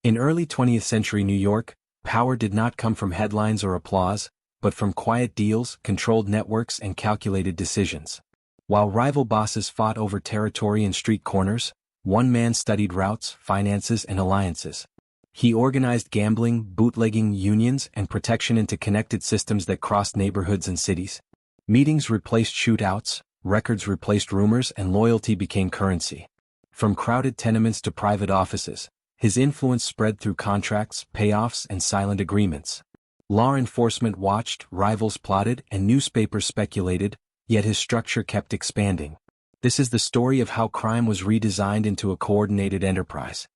In early 20th century New York, power did not come from headlines or applause, but from quiet deals, controlled networks, and calculated decisions. While rival bosses fought over territory and street corners, one man studied routes, finances, and alliances. He organized gambling, bootlegging, unions, and protection into connected systems that crossed neighborhoods and cities. Meetings replaced shootouts, records replaced rumors, and loyalty became currency. From crowded tenements to private offices, his influence spread through contracts, payoffs, and silent agreements. Law enforcement watched, rivals plotted, and newspapers speculated, yet his structure kept expanding. This is the story of how crime was redesigned into a coordinated enterprise.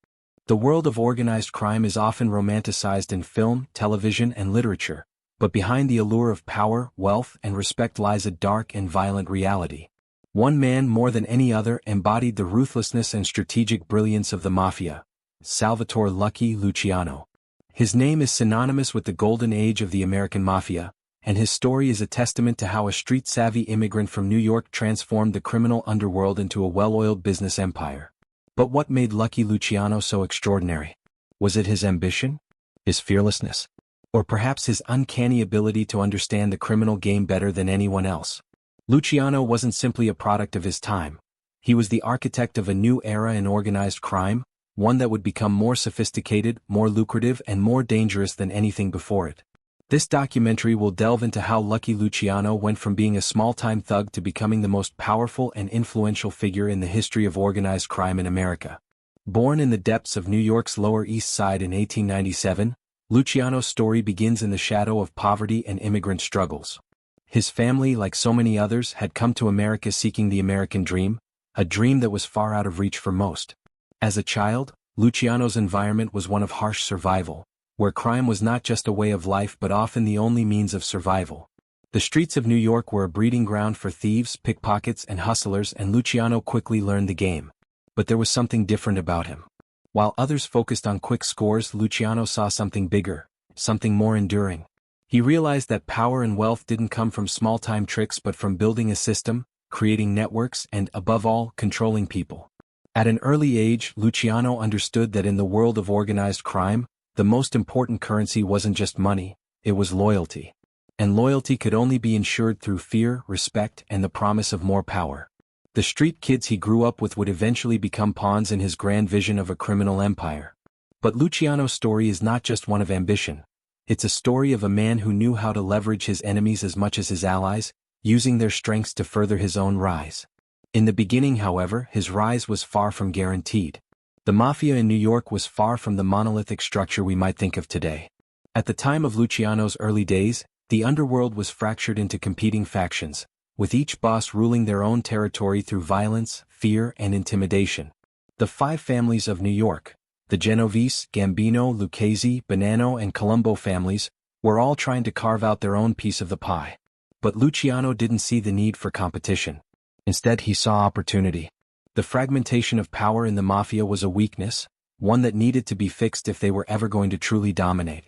The world of organized crime is often romanticized in film, television, and literature, but behind the allure of power, wealth, and respect lies a dark and violent reality. One man more than any other embodied the ruthlessness and strategic brilliance of the Mafia: Salvatore Lucky Luciano. His name is synonymous with the golden age of the American Mafia, and his story is a testament to how a street-savvy immigrant from New York transformed the criminal underworld into a well-oiled business empire. But what made Lucky Luciano so extraordinary? Was it his ambition? His fearlessness? Or perhaps his uncanny ability to understand the criminal game better than anyone else? Luciano wasn't simply a product of his time. He was the architect of a new era in organized crime, one that would become more sophisticated, more lucrative, and more dangerous than anything before it. This documentary will delve into how Lucky Luciano went from being a small-time thug to becoming the most powerful and influential figure in the history of organized crime in America. Born in the depths of New York's Lower East Side in 1897, Luciano's story begins in the shadow of poverty and immigrant struggles. His family, like so many others, had come to America seeking the American dream, a dream that was far out of reach for most. As a child, Luciano's environment was one of harsh survival, where crime was not just a way of life but often the only means of survival. The streets of New York were a breeding ground for thieves, pickpockets, and hustlers, and Luciano quickly learned the game. But there was something different about him. While others focused on quick scores, Luciano saw something bigger, something more enduring. He realized that power and wealth didn't come from small-time tricks but from building a system, creating networks, and, above all, controlling people. At an early age, Luciano understood that in the world of organized crime, the most important currency wasn't just money, it was loyalty. And loyalty could only be ensured through fear, respect, and the promise of more power. The street kids he grew up with would eventually become pawns in his grand vision of a criminal empire. But Luciano's story is not just one of ambition. It's a story of a man who knew how to leverage his enemies as much as his allies, using their strengths to further his own rise. In the beginning, however, his rise was far from guaranteed. The Mafia in New York was far from the monolithic structure we might think of today. At the time of Luciano's early days, the underworld was fractured into competing factions, with each boss ruling their own territory through violence, fear, and intimidation. The five families of New York, the Genovese, Gambino, Lucchese, Bonanno, and Colombo families, were all trying to carve out their own piece of the pie. But Luciano didn't see the need for competition. Instead, he saw opportunity. The fragmentation of power in the Mafia was a weakness, one that needed to be fixed if they were ever going to truly dominate.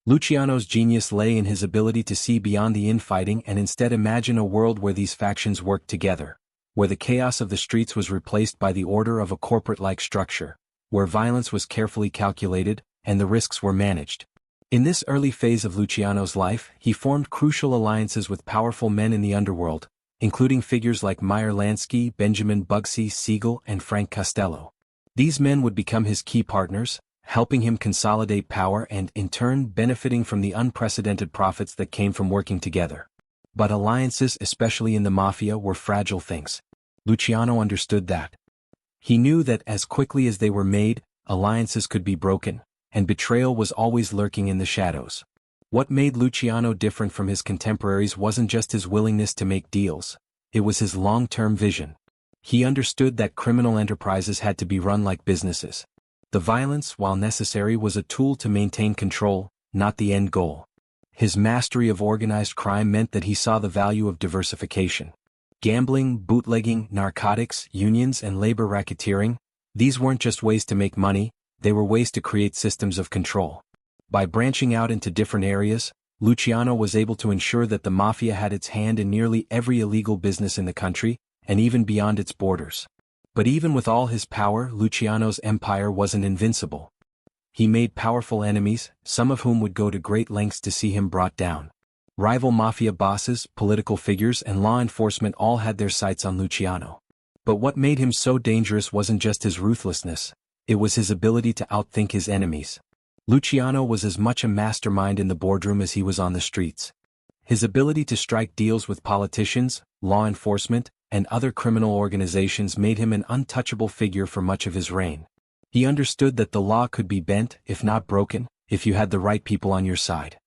Luciano's genius lay in his ability to see beyond the infighting and instead imagine a world where these factions worked together, where the chaos of the streets was replaced by the order of a corporate-like structure, where violence was carefully calculated and the risks were managed. In this early phase of Luciano's life, he formed crucial alliances with powerful men in the underworld, including figures like Meyer Lansky, Benjamin Bugsy Siegel, and Frank Costello. These men would become his key partners, helping him consolidate power and, in turn, benefiting from the unprecedented profits that came from working together. But alliances, especially in the Mafia, were fragile things. Luciano understood that. He knew that as quickly as they were made, alliances could be broken, and betrayal was always lurking in the shadows. What made Luciano different from his contemporaries wasn't just his willingness to make deals, it was his long-term vision. He understood that criminal enterprises had to be run like businesses. The violence, while necessary, was a tool to maintain control, not the end goal. His mastery of organized crime meant that he saw the value of diversification. Gambling, bootlegging, narcotics, unions, and labor racketeering, these weren't just ways to make money, they were ways to create systems of control. By branching out into different areas, Luciano was able to ensure that the Mafia had its hand in nearly every illegal business in the country, and even beyond its borders. But even with all his power, Luciano's empire wasn't invincible. He made powerful enemies, some of whom would go to great lengths to see him brought down. Rival mafia bosses, political figures, and law enforcement all had their sights on Luciano. But what made him so dangerous wasn't just his ruthlessness, it was his ability to outthink his enemies. Luciano was as much a mastermind in the boardroom as he was on the streets. His ability to strike deals with politicians, law enforcement, and other criminal organizations made him an untouchable figure for much of his reign. He understood that the law could be bent, if not broken, if you had the right people on your side.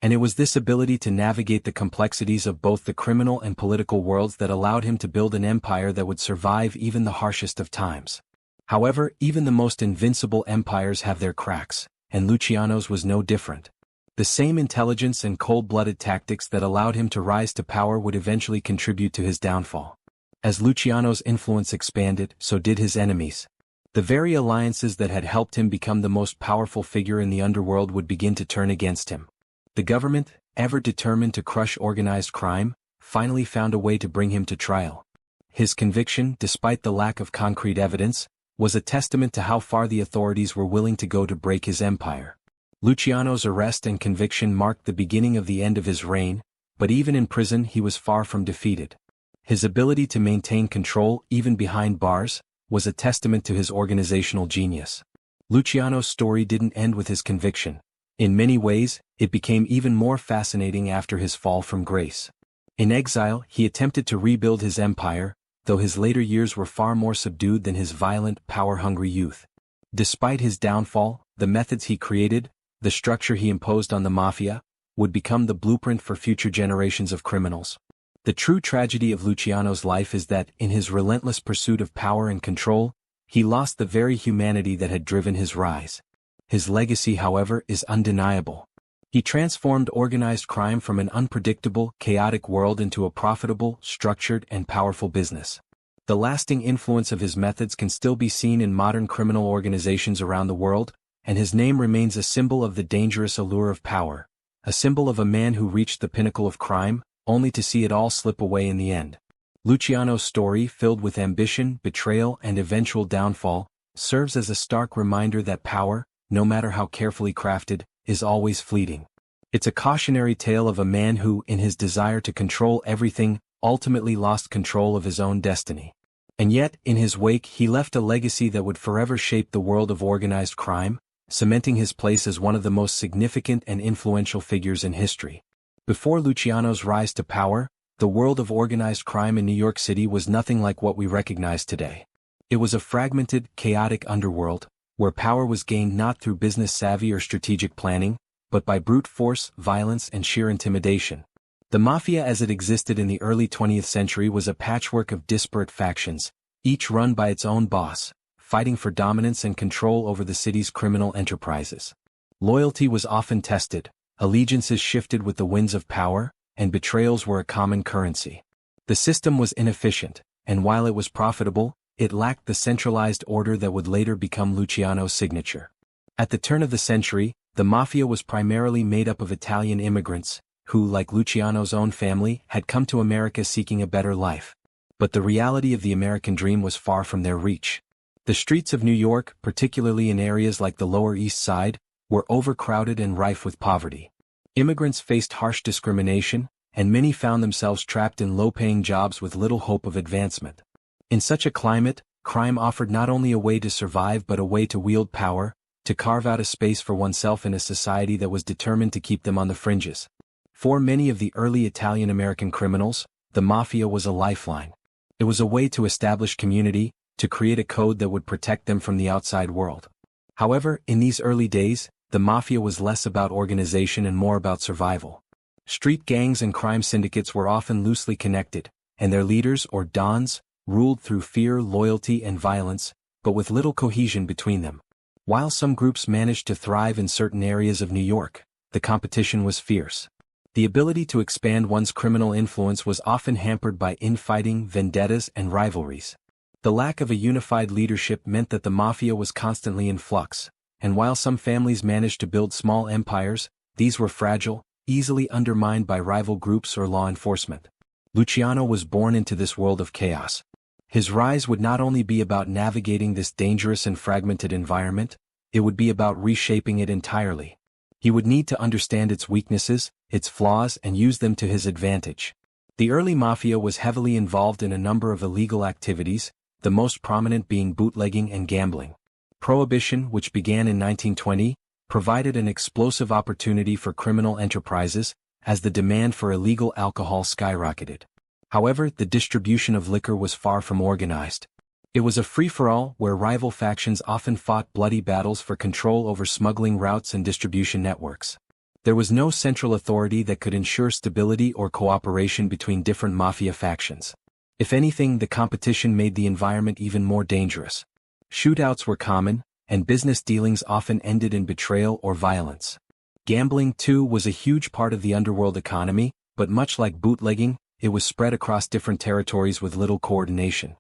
And it was this ability to navigate the complexities of both the criminal and political worlds that allowed him to build an empire that would survive even the harshest of times. However, even the most invincible empires have their cracks, and Luciano's was no different. The same intelligence and cold-blooded tactics that allowed him to rise to power would eventually contribute to his downfall. As Luciano's influence expanded, so did his enemies. The very alliances that had helped him become the most powerful figure in the underworld would begin to turn against him. The government, ever determined to crush organized crime, finally found a way to bring him to trial. His conviction, despite the lack of concrete evidence, was a testament to how far the authorities were willing to go to break his empire. Luciano's arrest and conviction marked the beginning of the end of his reign, but even in prison he was far from defeated. His ability to maintain control, even behind bars, was a testament to his organizational genius. Luciano's story didn't end with his conviction. In many ways, it became even more fascinating after his fall from grace. In exile, he attempted to rebuild his empire, though his later years were far more subdued than his violent, power-hungry youth. Despite his downfall, the methods he created, the structure he imposed on the Mafia, would become the blueprint for future generations of criminals. The true tragedy of Luciano's life is that, in his relentless pursuit of power and control, he lost the very humanity that had driven his rise. His legacy, however, is undeniable. He transformed organized crime from an unpredictable, chaotic world into a profitable, structured, and powerful business. The lasting influence of his methods can still be seen in modern criminal organizations around the world, and his name remains a symbol of the dangerous allure of power, a symbol of a man who reached the pinnacle of crime, only to see it all slip away in the end. Luciano's story, filled with ambition, betrayal, and eventual downfall, serves as a stark reminder that power, no matter how carefully crafted, is always fleeting. It's a cautionary tale of a man who, in his desire to control everything, ultimately lost control of his own destiny. And yet, in his wake, he left a legacy that would forever shape the world of organized crime, cementing his place as one of the most significant and influential figures in history. Before Luciano's rise to power, the world of organized crime in New York City was nothing like what we recognize today. It was a fragmented, chaotic underworld, where power was gained not through business savvy or strategic planning, but by brute force, violence, and sheer intimidation. The Mafia as it existed in the early 20th century was a patchwork of disparate factions, each run by its own boss, fighting for dominance and control over the city's criminal enterprises. Loyalty was often tested, allegiances shifted with the winds of power, and betrayals were a common currency. The system was inefficient, and while it was profitable, it lacked the centralized order that would later become Luciano's signature. At the turn of the century, the Mafia was primarily made up of Italian immigrants, who, like Luciano's own family, had come to America seeking a better life. But the reality of the American dream was far from their reach. The streets of New York, particularly in areas like the Lower East Side, were overcrowded and rife with poverty. Immigrants faced harsh discrimination, and many found themselves trapped in low-paying jobs with little hope of advancement. In such a climate, crime offered not only a way to survive but a way to wield power, to carve out a space for oneself in a society that was determined to keep them on the fringes. For many of the early Italian-American criminals, the Mafia was a lifeline. It was a way to establish community, to create a code that would protect them from the outside world. However, in these early days, the Mafia was less about organization and more about survival. Street gangs and crime syndicates were often loosely connected, and their leaders, or dons, ruled through fear, loyalty, and violence, but with little cohesion between them. While some groups managed to thrive in certain areas of New York, the competition was fierce. The ability to expand one's criminal influence was often hampered by infighting, vendettas, and rivalries. The lack of a unified leadership meant that the Mafia was constantly in flux, and while some families managed to build small empires, these were fragile, easily undermined by rival groups or law enforcement. Luciano was born into this world of chaos. His rise would not only be about navigating this dangerous and fragmented environment, it would be about reshaping it entirely. He would need to understand its weaknesses, its flaws, and use them to his advantage. The early Mafia was heavily involved in a number of illegal activities, the most prominent being bootlegging and gambling. Prohibition, which began in 1920, provided an explosive opportunity for criminal enterprises, as the demand for illegal alcohol skyrocketed. However, the distribution of liquor was far from organized. It was a free-for-all where rival factions often fought bloody battles for control over smuggling routes and distribution networks. There was no central authority that could ensure stability or cooperation between different Mafia factions. If anything, the competition made the environment even more dangerous. Shootouts were common, and business dealings often ended in betrayal or violence. Gambling, too, was a huge part of the underworld economy, but much like bootlegging, it was spread across different territories with little coordination.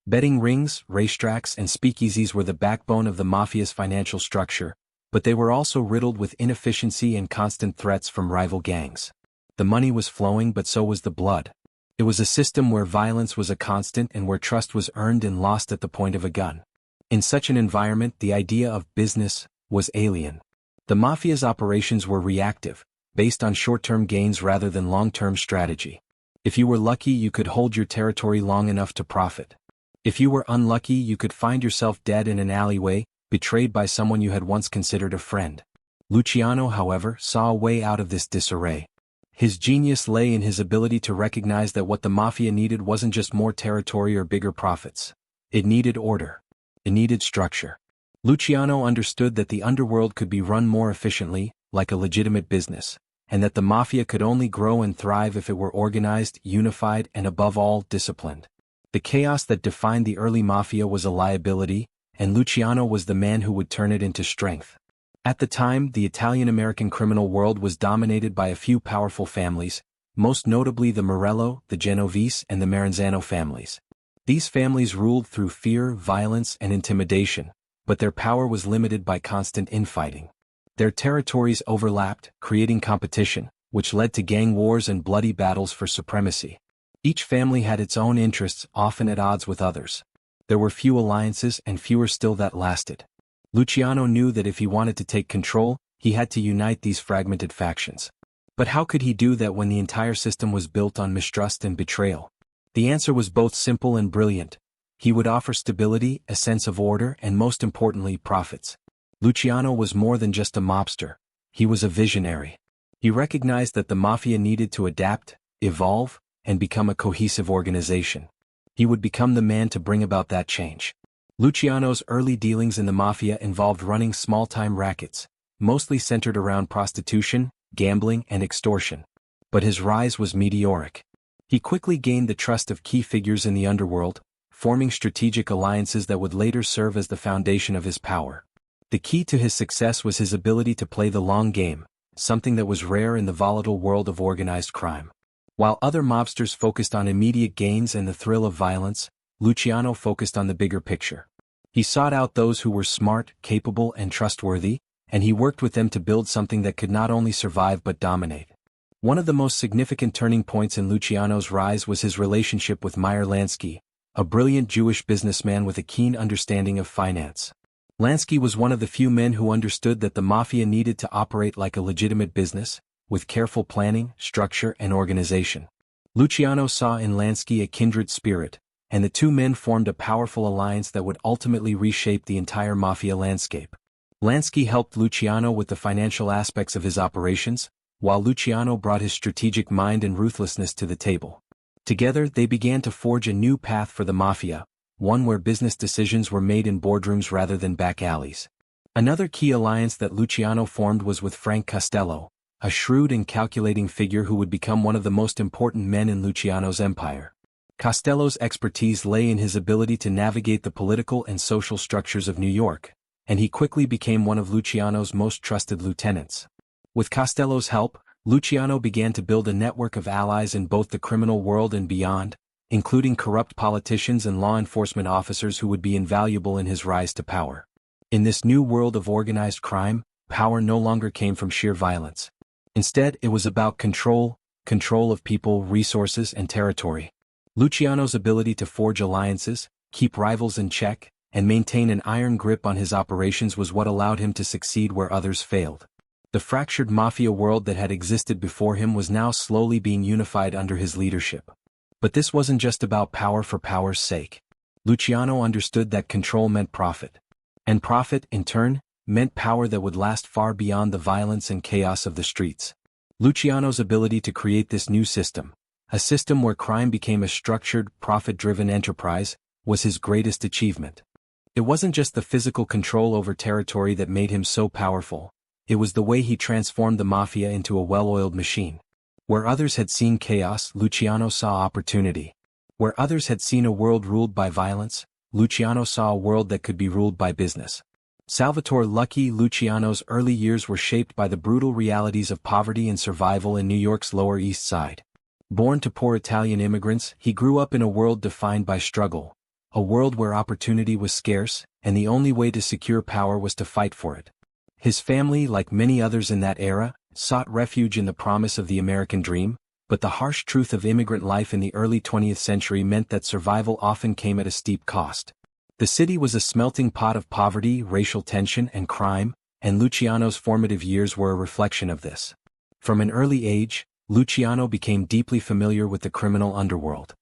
Betting rings, racetracks, and speakeasies were the backbone of the Mafia's financial structure, but they were also riddled with inefficiency and constant threats from rival gangs. The money was flowing, but so was the blood. It was a system where violence was a constant and where trust was earned and lost at the point of a gun. In such an environment, the idea of business was alien. The Mafia's operations were reactive, based on short-term gains rather than long-term strategy. If you were lucky, you could hold your territory long enough to profit. If you were unlucky, you could find yourself dead in an alleyway, betrayed by someone you had once considered a friend. Luciano, however, saw a way out of this disarray. His genius lay in his ability to recognize that what the Mafia needed wasn't just more territory or bigger profits. It needed order. It needed structure. Luciano understood that the underworld could be run more efficiently, like a legitimate business, and that the Mafia could only grow and thrive if it were organized, unified, and above all, disciplined. The chaos that defined the early Mafia was a liability, and Luciano was the man who would turn it into strength. At the time, the Italian-American criminal world was dominated by a few powerful families, most notably the Morello, the Genovese, and the Maranzano families. These families ruled through fear, violence, and intimidation, but their power was limited by constant infighting. Their territories overlapped, creating competition, which led to gang wars and bloody battles for supremacy. Each family had its own interests, often at odds with others. There were few alliances and fewer still that lasted. Luciano knew that if he wanted to take control, he had to unite these fragmented factions. But how could he do that when the entire system was built on mistrust and betrayal? The answer was both simple and brilliant. He would offer stability, a sense of order, and most importantly, profits. Luciano was more than just a mobster. He was a visionary. He recognized that the Mafia needed to adapt, evolve, and become a cohesive organization. He would become the man to bring about that change. Luciano's early dealings in the Mafia involved running small-time rackets, mostly centered around prostitution, gambling, and extortion. But his rise was meteoric. He quickly gained the trust of key figures in the underworld, forming strategic alliances that would later serve as the foundation of his power. The key to his success was his ability to play the long game, something that was rare in the volatile world of organized crime. While other mobsters focused on immediate gains and the thrill of violence, Luciano focused on the bigger picture. He sought out those who were smart, capable, and trustworthy, and he worked with them to build something that could not only survive but dominate. One of the most significant turning points in Luciano's rise was his relationship with Meyer Lansky, a brilliant Jewish businessman with a keen understanding of finance. Lansky was one of the few men who understood that the Mafia needed to operate like a legitimate business, with careful planning, structure, and organization. Luciano saw in Lansky a kindred spirit, and the two men formed a powerful alliance that would ultimately reshape the entire Mafia landscape. Lansky helped Luciano with the financial aspects of his operations, while Luciano brought his strategic mind and ruthlessness to the table. Together, they began to forge a new path for the Mafia, one where business decisions were made in boardrooms rather than back alleys. Another key alliance that Luciano formed was with Frank Costello, a shrewd and calculating figure who would become one of the most important men in Luciano's empire. Costello's expertise lay in his ability to navigate the political and social structures of New York, and he quickly became one of Luciano's most trusted lieutenants. With Costello's help, Luciano began to build a network of allies in both the criminal world and beyond, including corrupt politicians and law enforcement officers who would be invaluable in his rise to power. In this new world of organized crime, power no longer came from sheer violence. Instead, it was about control of people, resources, and territory. Luciano's ability to forge alliances, keep rivals in check, and maintain an iron grip on his operations was what allowed him to succeed where others failed. The fractured mafia world that had existed before him was now slowly being unified under his leadership. But this wasn't just about power for power's sake. Luciano understood that control meant profit. And profit, in turn, meant power that would last far beyond the violence and chaos of the streets. Luciano's ability to create this new system, a system where crime became a structured, profit-driven enterprise, was his greatest achievement. It wasn't just the physical control over territory that made him so powerful. It was the way he transformed the mafia into a well-oiled machine. Where others had seen chaos, Luciano saw opportunity. Where others had seen a world ruled by violence, Luciano saw a world that could be ruled by business. Salvatore Lucky Luciano's early years were shaped by the brutal realities of poverty and survival in New York's Lower East Side. Born to poor Italian immigrants, he grew up in a world defined by struggle, a world where opportunity was scarce, and the only way to secure power was to fight for it. His family, like many others in that era, sought refuge in the promise of the American dream, but the harsh truth of immigrant life in the early 20th century meant that survival often came at a steep cost. The city was a smelting pot of poverty, racial tension, and crime, and Luciano's formative years were a reflection of this. From an early age, Luciano became deeply familiar with the criminal underworld.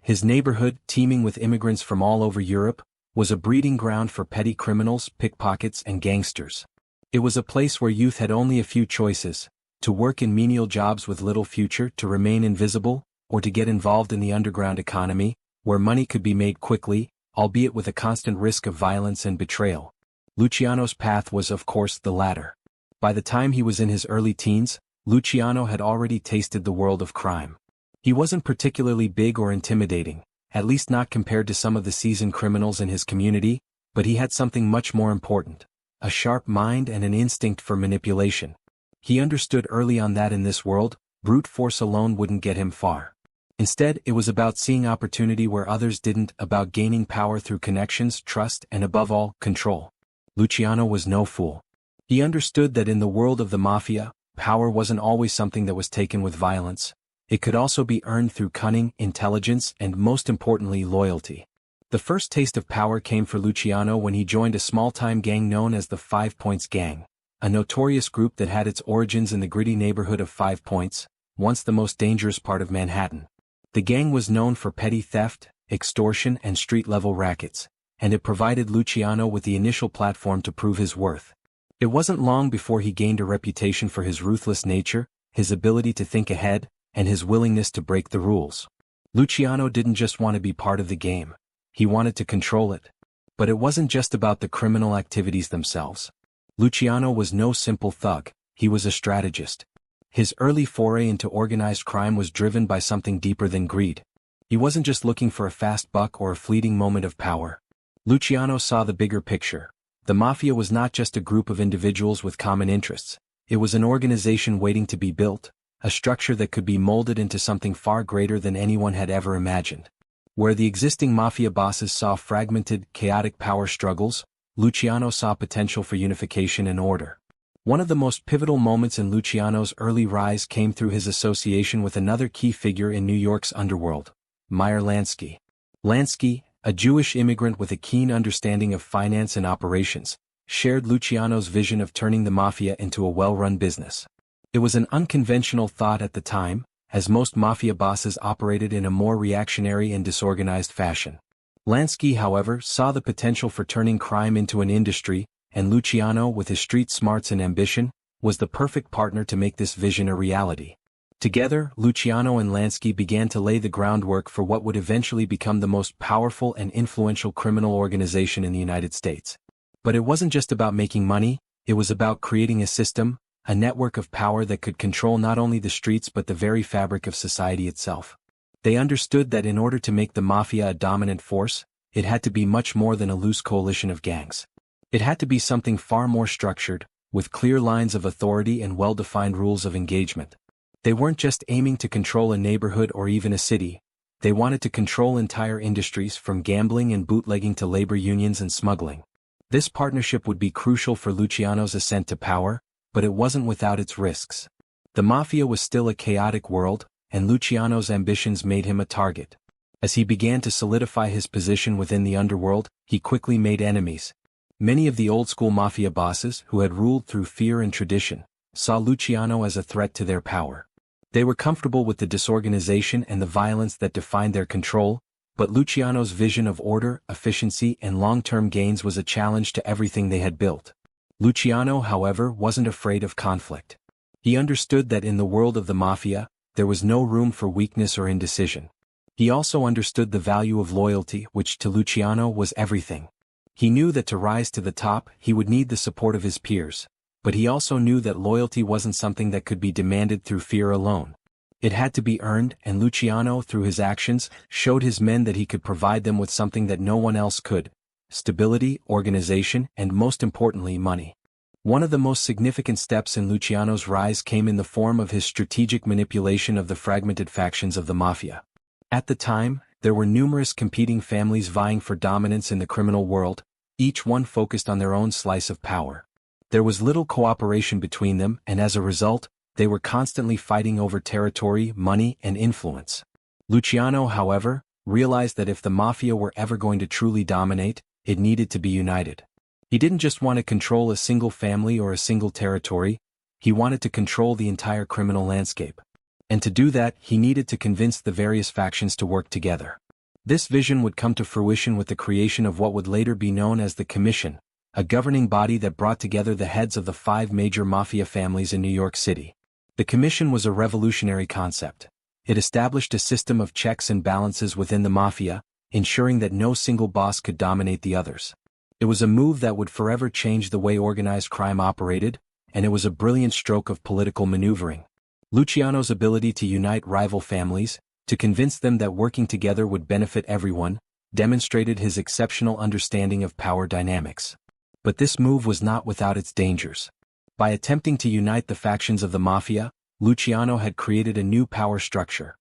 His neighborhood, teeming with immigrants from all over Europe, was a breeding ground for petty criminals, pickpockets, and gangsters. It was a place where youth had only a few choices: to work in menial jobs with little future, to remain invisible, or to get involved in the underground economy, where money could be made quickly, albeit with a constant risk of violence and betrayal. Luciano's path was, of course, the latter. By the time he was in his early teens, Luciano had already tasted the world of crime. He wasn't particularly big or intimidating, at least not compared to some of the seasoned criminals in his community, but he had something much more important: a sharp mind and an instinct for manipulation. He understood early on that in this world, brute force alone wouldn't get him far. Instead, it was about seeing opportunity where others didn't, about gaining power through connections, trust, and above all, control. Luciano was no fool. He understood that in the world of the mafia, power wasn't always something that was taken with violence. It could also be earned through cunning, intelligence, and most importantly, loyalty. The first taste of power came for Luciano when he joined a small-time gang known as the 5 Points Gang, a notorious group that had its origins in the gritty neighborhood of 5 Points, once the most dangerous part of Manhattan. The gang was known for petty theft, extortion, and street-level rackets, and it provided Luciano with the initial platform to prove his worth. It wasn't long before he gained a reputation for his ruthless nature, his ability to think ahead, and his willingness to break the rules. Luciano didn't just want to be part of the game. He wanted to control it. But it wasn't just about the criminal activities themselves. Luciano was no simple thug, he was a strategist. His early foray into organized crime was driven by something deeper than greed. He wasn't just looking for a fast buck or a fleeting moment of power. Luciano saw the bigger picture. The mafia was not just a group of individuals with common interests. It was an organization waiting to be built, a structure that could be molded into something far greater than anyone had ever imagined. Where the existing mafia bosses saw fragmented, chaotic power struggles, Luciano saw potential for unification and order. One of the most pivotal moments in Luciano's early rise came through his association with another key figure in New York's underworld, Meyer Lansky. Lansky, a Jewish immigrant with a keen understanding of finance and operations, shared Luciano's vision of turning the mafia into a well-run business. It was an unconventional thought at the time, as most mafia bosses operated in a more reactionary and disorganized fashion. Lansky, however, saw the potential for turning crime into an industry, and Luciano, with his street smarts and ambition, was the perfect partner to make this vision a reality. Together, Luciano and Lansky began to lay the groundwork for what would eventually become the most powerful and influential criminal organization in the United States. But it wasn't just about making money, it was about creating a system, a network of power that could control not only the streets but the very fabric of society itself. They understood that in order to make the mafia a dominant force, it had to be much more than a loose coalition of gangs. It had to be something far more structured, with clear lines of authority and well-defined rules of engagement. They weren't just aiming to control a neighborhood or even a city. They wanted to control entire industries from gambling and bootlegging to labor unions and smuggling. This partnership would be crucial for Luciano's ascent to power, but it wasn't without its risks. The mafia was still a chaotic world, and Luciano's ambitions made him a target. As he began to solidify his position within the underworld, he quickly made enemies. Many of the old-school mafia bosses, who had ruled through fear and tradition, saw Luciano as a threat to their power. They were comfortable with the disorganization and the violence that defined their control, but Luciano's vision of order, efficiency, and long-term gains was a challenge to everything they had built. Luciano, however, wasn't afraid of conflict. He understood that in the world of the mafia, there was no room for weakness or indecision. He also understood the value of loyalty, which to Luciano was everything. He knew that to rise to the top, he would need the support of his peers, but he also knew that loyalty wasn't something that could be demanded through fear alone. It had to be earned, and Luciano, through his actions, showed his men that he could provide them with something that no one else could: stability, organization, and most importantly, money. One of the most significant steps in Luciano's rise came in the form of his strategic manipulation of the fragmented factions of the mafia. At the time, there were numerous competing families vying for dominance in the criminal world, each one focused on their own slice of power. There was little cooperation between them, and as a result, they were constantly fighting over territory, money, and influence. Luciano, however, realized that if the mafia were ever going to truly dominate, it needed to be united. He didn't just want to control a single family or a single territory, he wanted to control the entire criminal landscape. And to do that, he needed to convince the various factions to work together. This vision would come to fruition with the creation of what would later be known as the Commission, a governing body that brought together the heads of the 5 major mafia families in New York City. The Commission was a revolutionary concept. It established a system of checks and balances within the mafia, ensuring that no single boss could dominate the others. It was a move that would forever change the way organized crime operated, and it was a brilliant stroke of political maneuvering. Luciano's ability to unite rival families, to convince them that working together would benefit everyone, demonstrated his exceptional understanding of power dynamics. But this move was not without its dangers. By attempting to unite the factions of the mafia, Luciano had created a new power structure,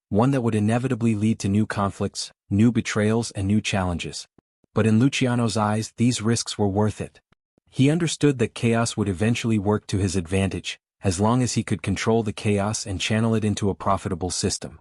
one that would inevitably lead to new conflicts, new betrayals, and new challenges. But in Luciano's eyes, these risks were worth it. He understood that chaos would eventually work to his advantage, as long as he could control the chaos and channel it into a profitable system.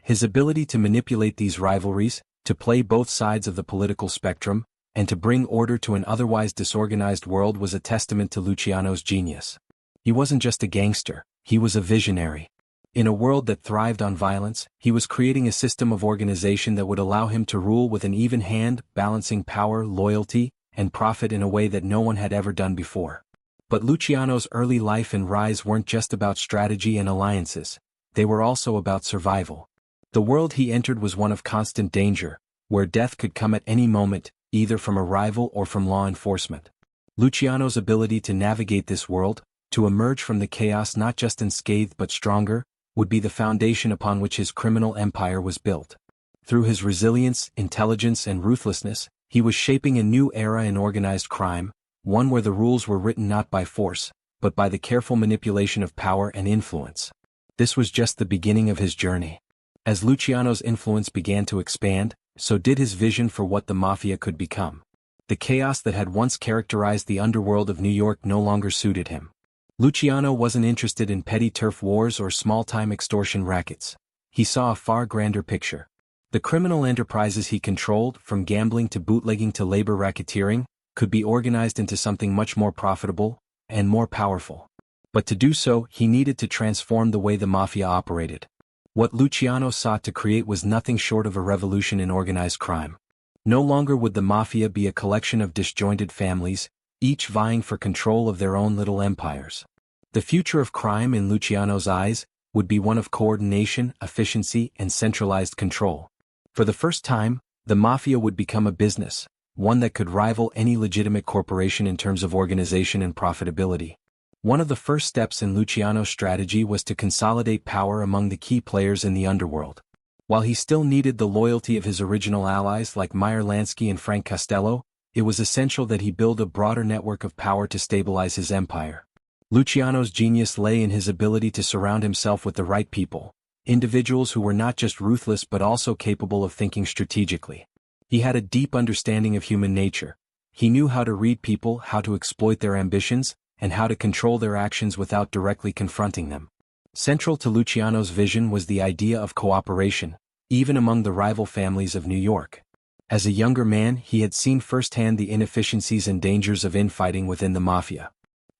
His ability to manipulate these rivalries, to play both sides of the political spectrum, and to bring order to an otherwise disorganized world was a testament to Luciano's genius. He wasn't just a gangster, he was a visionary. In a world that thrived on violence, he was creating a system of organization that would allow him to rule with an even hand, balancing power, loyalty, and profit in a way that no one had ever done before. But Luciano's early life and rise weren't just about strategy and alliances, they were also about survival. The world he entered was one of constant danger, where death could come at any moment, either from a rival or from law enforcement. Luciano's ability to navigate this world, to emerge from the chaos not just unscathed but stronger, would be the foundation upon which his criminal empire was built. Through his resilience, intelligence, and ruthlessness, he was shaping a new era in organized crime, one where the rules were written not by force, but by the careful manipulation of power and influence. This was just the beginning of his journey. As Luciano's influence began to expand, so did his vision for what the mafia could become. The chaos that had once characterized the underworld of New York no longer suited him. Luciano wasn't interested in petty turf wars or small-time extortion rackets. He saw a far grander picture. The criminal enterprises he controlled, from gambling to bootlegging to labor racketeering, could be organized into something much more profitable and more powerful. But to do so, he needed to transform the way the mafia operated. What Luciano sought to create was nothing short of a revolution in organized crime. No longer would the mafia be a collection of disjointed families, each vying for control of their own little empires. The future of crime in Luciano's eyes would be one of coordination, efficiency, and centralized control. For the first time, the mafia would become a business, one that could rival any legitimate corporation in terms of organization and profitability. One of the first steps in Luciano's strategy was to consolidate power among the key players in the underworld. While he still needed the loyalty of his original allies like Meyer Lansky and Frank Costello, it was essential that he build a broader network of power to stabilize his empire. Luciano's genius lay in his ability to surround himself with the right people, individuals who were not just ruthless but also capable of thinking strategically. He had a deep understanding of human nature. He knew how to read people, how to exploit their ambitions, and how to control their actions without directly confronting them. Central to Luciano's vision was the idea of cooperation. even among the rival families of New York. As a younger man, he had seen firsthand the inefficiencies and dangers of infighting within the Mafia.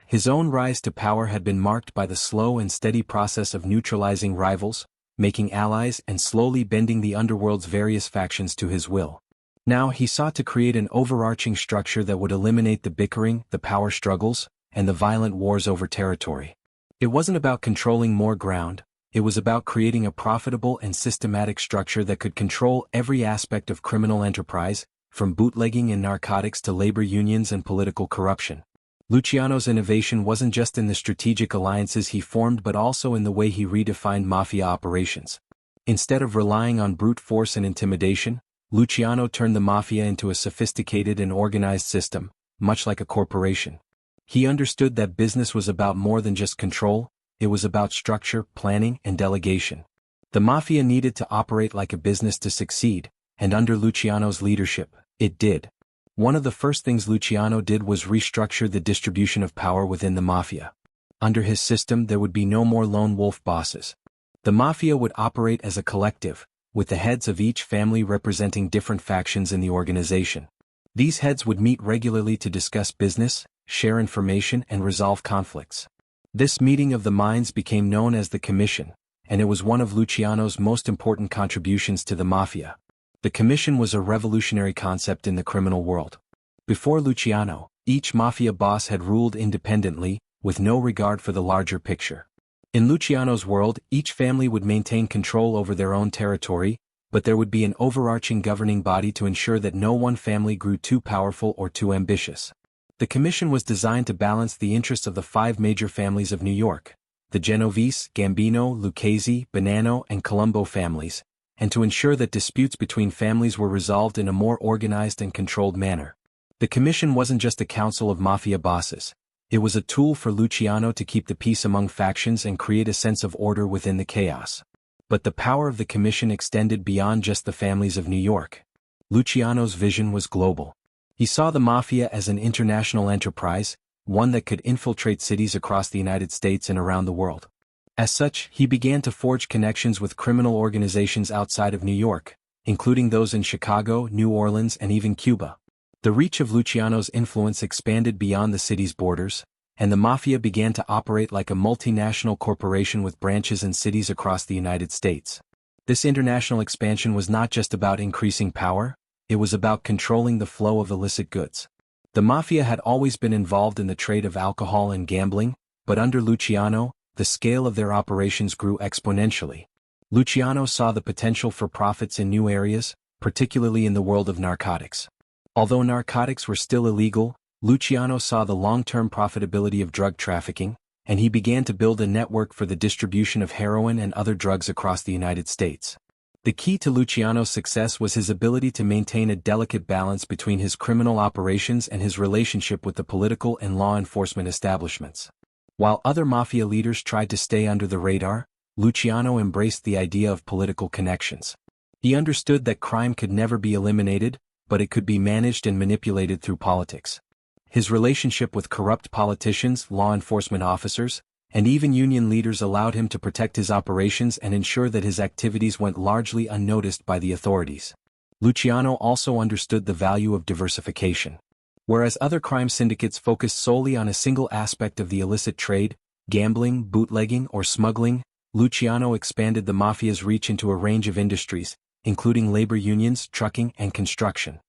His own rise to power had been marked by the slow and steady process of neutralizing rivals, making allies and slowly bending the underworld's various factions to his will. Now he sought to create an overarching structure that would eliminate the bickering, the power struggles, and the violent wars over territory. It wasn't about controlling more ground, it was about creating a profitable and systematic structure that could control every aspect of criminal enterprise, from bootlegging and narcotics to labor unions and political corruption. Luciano's innovation wasn't just in the strategic alliances he formed but also in the way he redefined Mafia operations. Instead of relying on brute force and intimidation, Luciano turned the Mafia into a sophisticated and organized system, much like a corporation. He understood that business was about more than just control, it was about structure, planning, and delegation. The Mafia needed to operate like a business to succeed, and under Luciano's leadership, it did. One of the first things Luciano did was restructure the distribution of power within the Mafia. Under his system there would be no more lone wolf bosses. The Mafia would operate as a collective, with the heads of each family representing different factions in the organization. These heads would meet regularly to discuss business, share information, and resolve conflicts. This meeting of the minds became known as the Commission, and it was one of Luciano's most important contributions to the Mafia. The Commission was a revolutionary concept in the criminal world. Before Luciano, each Mafia boss had ruled independently, with no regard for the larger picture. In Luciano's world, each family would maintain control over their own territory, but there would be an overarching governing body to ensure that no one family grew too powerful or too ambitious. The commission was designed to balance the interests of the 5 major families of New York, the Genovese, Gambino, Lucchese, Bonanno, and Colombo families, and to ensure that disputes between families were resolved in a more organized and controlled manner. The commission wasn't just a council of Mafia bosses. It was a tool for Luciano to keep the peace among factions and create a sense of order within the chaos. But the power of the commission extended beyond just the families of New York. Luciano's vision was global. He saw the Mafia as an international enterprise, one that could infiltrate cities across the United States and around the world. As such, he began to forge connections with criminal organizations outside of New York, including those in Chicago, New Orleans, and even Cuba. The reach of Luciano's influence expanded beyond the city's borders, and the Mafia began to operate like a multinational corporation with branches in cities across the United States. This international expansion was not just about increasing power, it was about controlling the flow of illicit goods. The Mafia had always been involved in the trade of alcohol and gambling, but under Luciano, the scale of their operations grew exponentially. Luciano saw the potential for profits in new areas, particularly in the world of narcotics. Although narcotics were still illegal, Luciano saw the long-term profitability of drug trafficking, and he began to build a network for the distribution of heroin and other drugs across the United States. The key to Luciano's success was his ability to maintain a delicate balance between his criminal operations and his relationship with the political and law enforcement establishments. While other Mafia leaders tried to stay under the radar, Luciano embraced the idea of political connections. He understood that crime could never be eliminated, but it could be managed and manipulated through politics. His relationship with corrupt politicians, law enforcement officers, and even union leaders allowed him to protect his operations and ensure that his activities went largely unnoticed by the authorities. Luciano also understood the value of diversification. Whereas other crime syndicates focused solely on a single aspect of the illicit trade, gambling, bootlegging, or smuggling, Luciano expanded the Mafia's reach into a range of industries, including labor unions, trucking, and construction.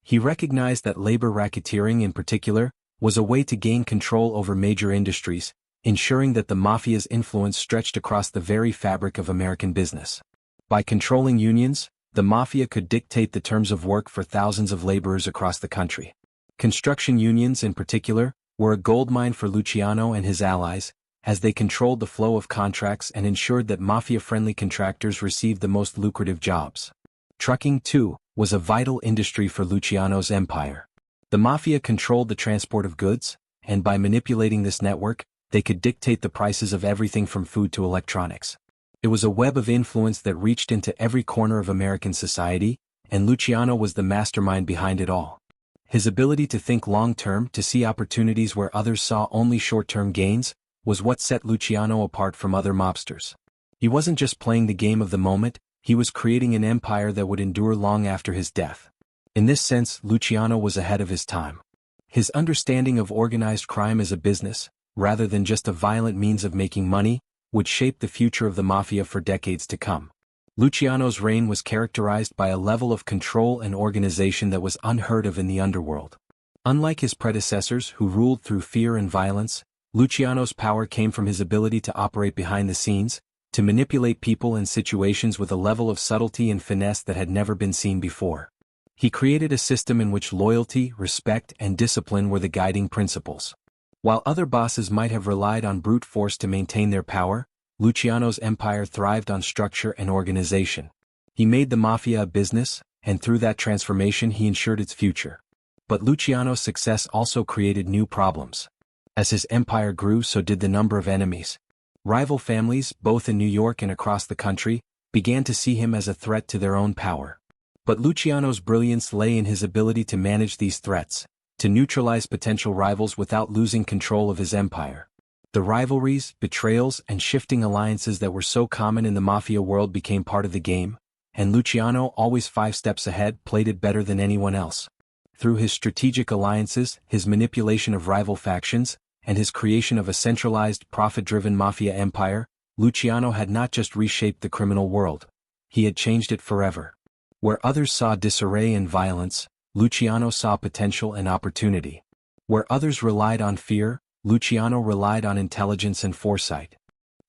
He recognized that labor racketeering in particular was a way to gain control over major industries, ensuring that the Mafia's influence stretched across the very fabric of American business. By controlling unions, the Mafia could dictate the terms of work for thousands of laborers across the country. Construction unions in particular were a goldmine for Luciano and his allies, as they controlled the flow of contracts and ensured that Mafia-friendly contractors received the most lucrative jobs. Trucking, too, was a vital industry for Luciano's empire. The Mafia controlled the transport of goods, and by manipulating this network, they could dictate the prices of everything from food to electronics. It was a web of influence that reached into every corner of American society, and Luciano was the mastermind behind it all. His ability to think long-term, to see opportunities where others saw only short-term gains, was what set Luciano apart from other mobsters. He wasn't just playing the game of the moment, He was creating an empire that would endure long after his death. In this sense, Luciano was ahead of his time. His understanding of organized crime as a business, rather than just a violent means of making money, would shape the future of the Mafia for decades to come. Luciano's reign was characterized by a level of control and organization that was unheard of in the underworld. Unlike his predecessors who ruled through fear and violence, Luciano's power came from his ability to operate behind the scenes, to manipulate people and situations with a level of subtlety and finesse that had never been seen before. He created a system in which loyalty, respect, and discipline were the guiding principles. While other bosses might have relied on brute force to maintain their power, Luciano's empire thrived on structure and organization. He made the Mafia a business, and through that transformation he ensured its future. But Luciano's success also created new problems. As his empire grew, so did the number of enemies. Rival families, both in New York and across the country, began to see him as a threat to their own power. But Luciano's brilliance lay in his ability to manage these threats, to neutralize potential rivals without losing control of his empire. The rivalries, betrayals, and shifting alliances that were so common in the Mafia world became part of the game, and Luciano, always 5 steps ahead, played it better than anyone else. Through his strategic alliances, his manipulation of rival factions, and his creation of a centralized, profit-driven Mafia empire, Luciano had not just reshaped the criminal world. He had changed it forever. Where others saw disarray and violence, Luciano saw potential and opportunity. Where others relied on fear, Luciano relied on intelligence and foresight.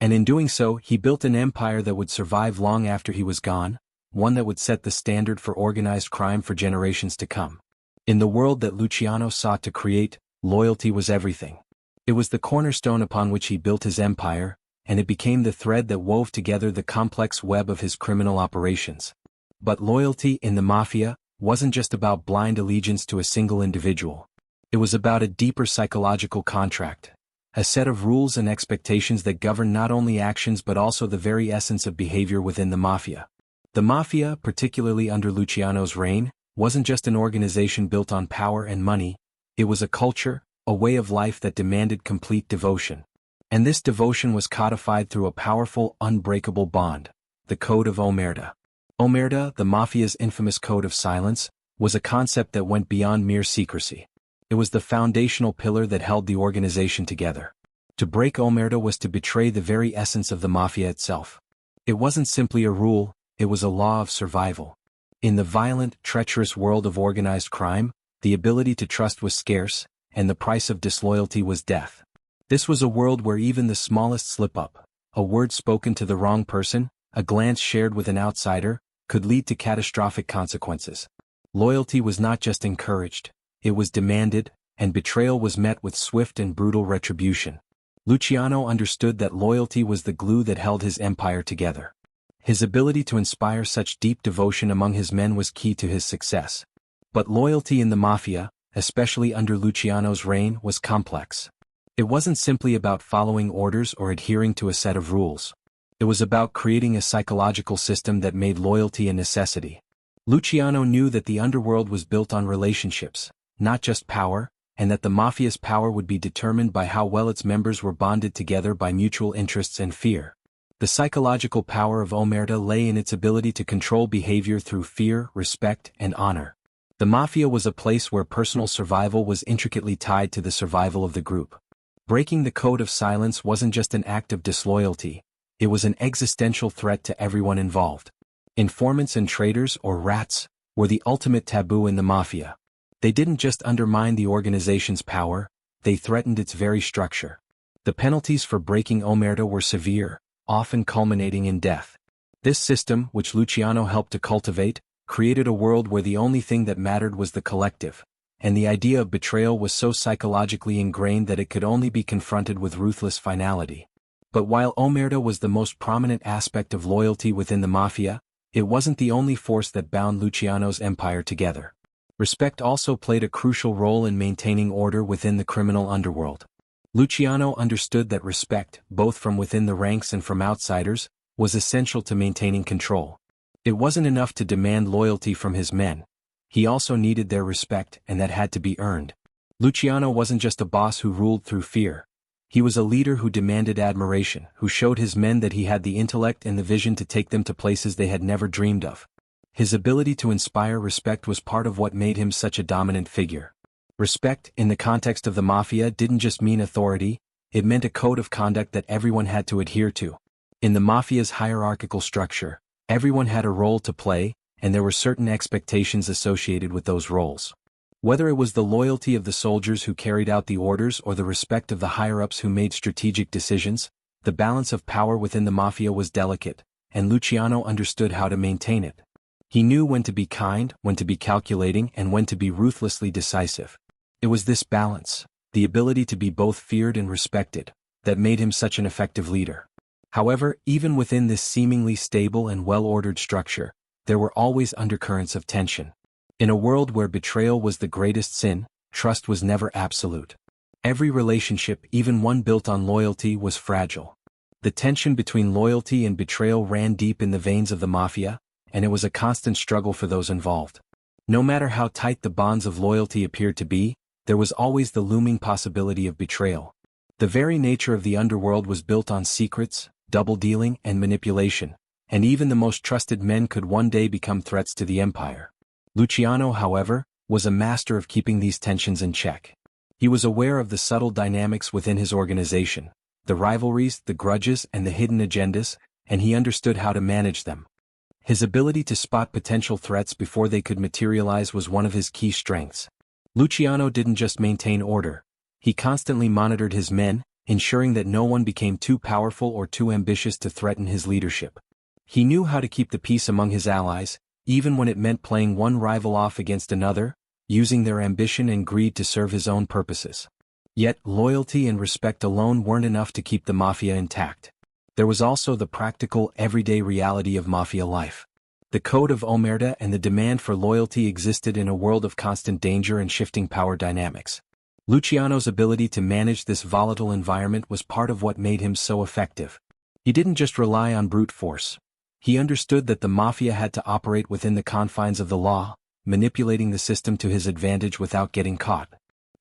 And in doing so, he built an empire that would survive long after he was gone, one that would set the standard for organized crime for generations to come. In the world that Luciano sought to create, loyalty was everything. It was the cornerstone upon which he built his empire, and it became the thread that wove together the complex web of his criminal operations. But loyalty in the Mafia wasn't just about blind allegiance to a single individual. It was about a deeper psychological contract, a set of rules and expectations that govern not only actions but also the very essence of behavior within the Mafia. The Mafia, particularly under Luciano's reign, wasn't just an organization built on power and money, it was a culture, a way of life that demanded complete devotion. And this devotion was codified through a powerful, unbreakable bond, the Code of Omerta. Omerta, the Mafia's infamous code of silence, was a concept that went beyond mere secrecy. It was the foundational pillar that held the organization together. To break Omerta was to betray the very essence of the Mafia itself. It wasn't simply a rule, it was a law of survival. In the violent, treacherous world of organized crime, the ability to trust was scarce, and the price of disloyalty was death. This was a world where even the smallest slip-up, a word spoken to the wrong person, a glance shared with an outsider, could lead to catastrophic consequences. Loyalty was not just encouraged, it was demanded, and betrayal was met with swift and brutal retribution. Luciano understood that loyalty was the glue that held his empire together. His ability to inspire such deep devotion among his men was key to his success. But loyalty in the Mafia, especially under Luciano's reign, was complex. It wasn't simply about following orders or adhering to a set of rules. It was about creating a psychological system that made loyalty a necessity. Luciano knew that the underworld was built on relationships, not just power, and that the Mafia's power would be determined by how well its members were bonded together by mutual interests and fear. The psychological power of Omerta lay in its ability to control behavior through fear, respect, and honor. The Mafia was a place where personal survival was intricately tied to the survival of the group. Breaking the code of silence wasn't just an act of disloyalty, it was an existential threat to everyone involved. Informants and traitors, or rats, were the ultimate taboo in the Mafia. They didn't just undermine the organization's power, they threatened its very structure. The penalties for breaking Omerta were severe, often culminating in death. This system, which Luciano helped to cultivate, created a world where the only thing that mattered was the collective, and the idea of betrayal was so psychologically ingrained that it could only be confronted with ruthless finality. But while Omerta was the most prominent aspect of loyalty within the Mafia, it wasn't the only force that bound Luciano's empire together. Respect also played a crucial role in maintaining order within the criminal underworld. Luciano understood that respect, both from within the ranks and from outsiders, was essential to maintaining control. It wasn't enough to demand loyalty from his men. He also needed their respect, and that had to be earned. Luciano wasn't just a boss who ruled through fear. He was a leader who demanded admiration, who showed his men that he had the intellect and the vision to take them to places they had never dreamed of. His ability to inspire respect was part of what made him such a dominant figure. Respect, in the context of the Mafia, didn't just mean authority, it meant a code of conduct that everyone had to adhere to. In the Mafia's hierarchical structure, everyone had a role to play, and there were certain expectations associated with those roles. Whether it was the loyalty of the soldiers who carried out the orders or the respect of the higher-ups who made strategic decisions, the balance of power within the Mafia was delicate, and Luciano understood how to maintain it. He knew when to be kind, when to be calculating, and when to be ruthlessly decisive. It was this balance, the ability to be both feared and respected, that made him such an effective leader. However, even within this seemingly stable and well-ordered structure, there were always undercurrents of tension. In a world where betrayal was the greatest sin, trust was never absolute. Every relationship, even one built on loyalty, was fragile. The tension between loyalty and betrayal ran deep in the veins of the Mafia, and it was a constant struggle for those involved. No matter how tight the bonds of loyalty appeared to be, there was always the looming possibility of betrayal. The very nature of the underworld was built on secrets, double-dealing, and manipulation, and even the most trusted men could one day become threats to the empire. Luciano, however, was a master of keeping these tensions in check. He was aware of the subtle dynamics within his organization, the rivalries, the grudges, and the hidden agendas, and he understood how to manage them. His ability to spot potential threats before they could materialize was one of his key strengths. Luciano didn't just maintain order. He constantly monitored his men, ensuring that no one became too powerful or too ambitious to threaten his leadership. He knew how to keep the peace among his allies, even when it meant playing one rival off against another, using their ambition and greed to serve his own purposes. Yet, loyalty and respect alone weren't enough to keep the Mafia intact. There was also the practical, everyday reality of Mafia life. The code of omerta and the demand for loyalty existed in a world of constant danger and shifting power dynamics. Luciano's ability to manage this volatile environment was part of what made him so effective. He didn't just rely on brute force. He understood that the Mafia had to operate within the confines of the law, manipulating the system to his advantage without getting caught.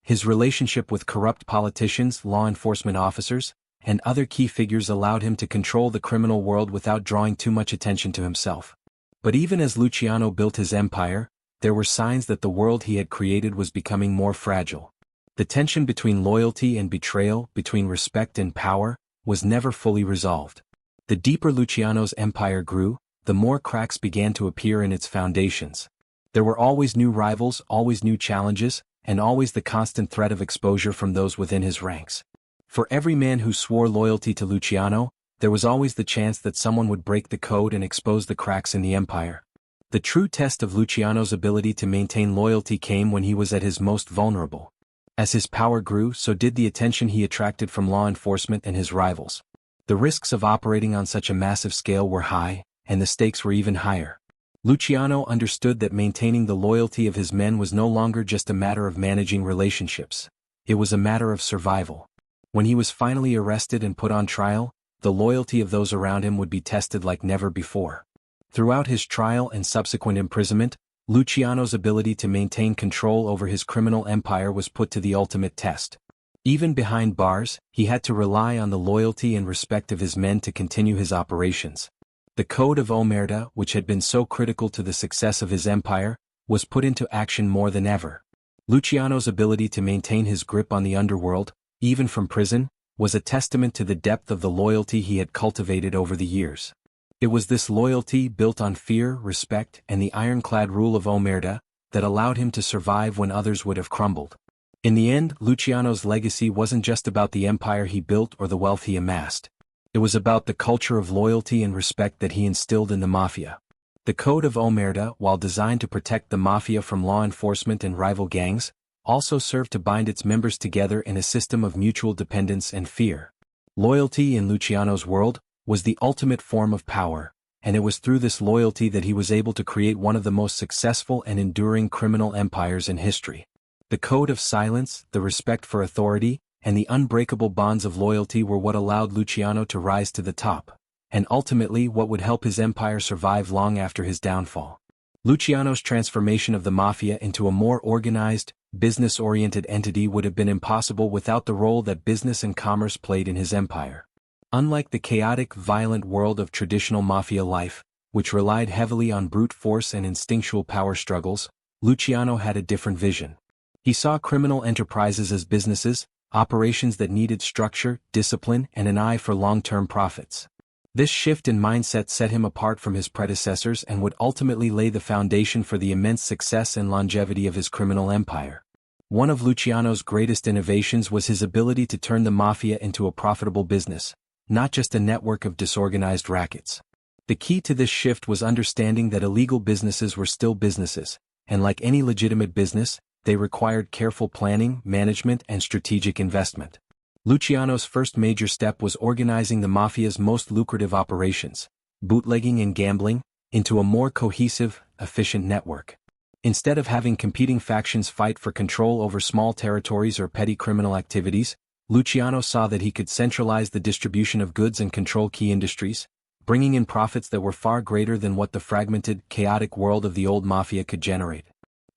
His relationship with corrupt politicians, law enforcement officers, and other key figures allowed him to control the criminal world without drawing too much attention to himself. But even as Luciano built his empire, there were signs that the world he had created was becoming more fragile. The tension between loyalty and betrayal, between respect and power, was never fully resolved. The deeper Luciano's empire grew, the more cracks began to appear in its foundations. There were always new rivals, always new challenges, and always the constant threat of exposure from those within his ranks. For every man who swore loyalty to Luciano, there was always the chance that someone would break the code and expose the cracks in the empire. The true test of Luciano's ability to maintain loyalty came when he was at his most vulnerable. As his power grew, so did the attention he attracted from law enforcement and his rivals. The risks of operating on such a massive scale were high, and the stakes were even higher. Luciano understood that maintaining the loyalty of his men was no longer just a matter of managing relationships. It was a matter of survival. When he was finally arrested and put on trial, the loyalty of those around him would be tested like never before. Throughout his trial and subsequent imprisonment, Luciano's ability to maintain control over his criminal empire was put to the ultimate test. Even behind bars, he had to rely on the loyalty and respect of his men to continue his operations. The code of omerta, which had been so critical to the success of his empire, was put into action more than ever. Luciano's ability to maintain his grip on the underworld, even from prison, was a testament to the depth of the loyalty he had cultivated over the years. It was this loyalty, built on fear, respect, and the ironclad rule of omerta, that allowed him to survive when others would have crumbled. In the end, Luciano's legacy wasn't just about the empire he built or the wealth he amassed. It was about the culture of loyalty and respect that he instilled in the Mafia. The code of omerta, while designed to protect the Mafia from law enforcement and rival gangs, also served to bind its members together in a system of mutual dependence and fear. Loyalty in Luciano's world was the ultimate form of power, and it was through this loyalty that he was able to create one of the most successful and enduring criminal empires in history. The code of silence, the respect for authority, and the unbreakable bonds of loyalty were what allowed Luciano to rise to the top, and ultimately what would help his empire survive long after his downfall. Luciano's transformation of the Mafia into a more organized, business-oriented entity would have been impossible without the role that business and commerce played in his empire. Unlike the chaotic, violent world of traditional Mafia life, which relied heavily on brute force and instinctual power struggles, Luciano had a different vision. He saw criminal enterprises as businesses, operations that needed structure, discipline, and an eye for long-term profits. This shift in mindset set him apart from his predecessors and would ultimately lay the foundation for the immense success and longevity of his criminal empire. One of Luciano's greatest innovations was his ability to turn the Mafia into a profitable business, not just a network of disorganized rackets. The key to this shift was understanding that illegal businesses were still businesses, and like any legitimate business, they required careful planning, management, and strategic investment. Luciano's first major step was organizing the Mafia's most lucrative operations, bootlegging and gambling, into a more cohesive, efficient network. Instead of having competing factions fight for control over small territories or petty criminal activities, Luciano saw that he could centralize the distribution of goods and control key industries, bringing in profits that were far greater than what the fragmented, chaotic world of the old Mafia could generate.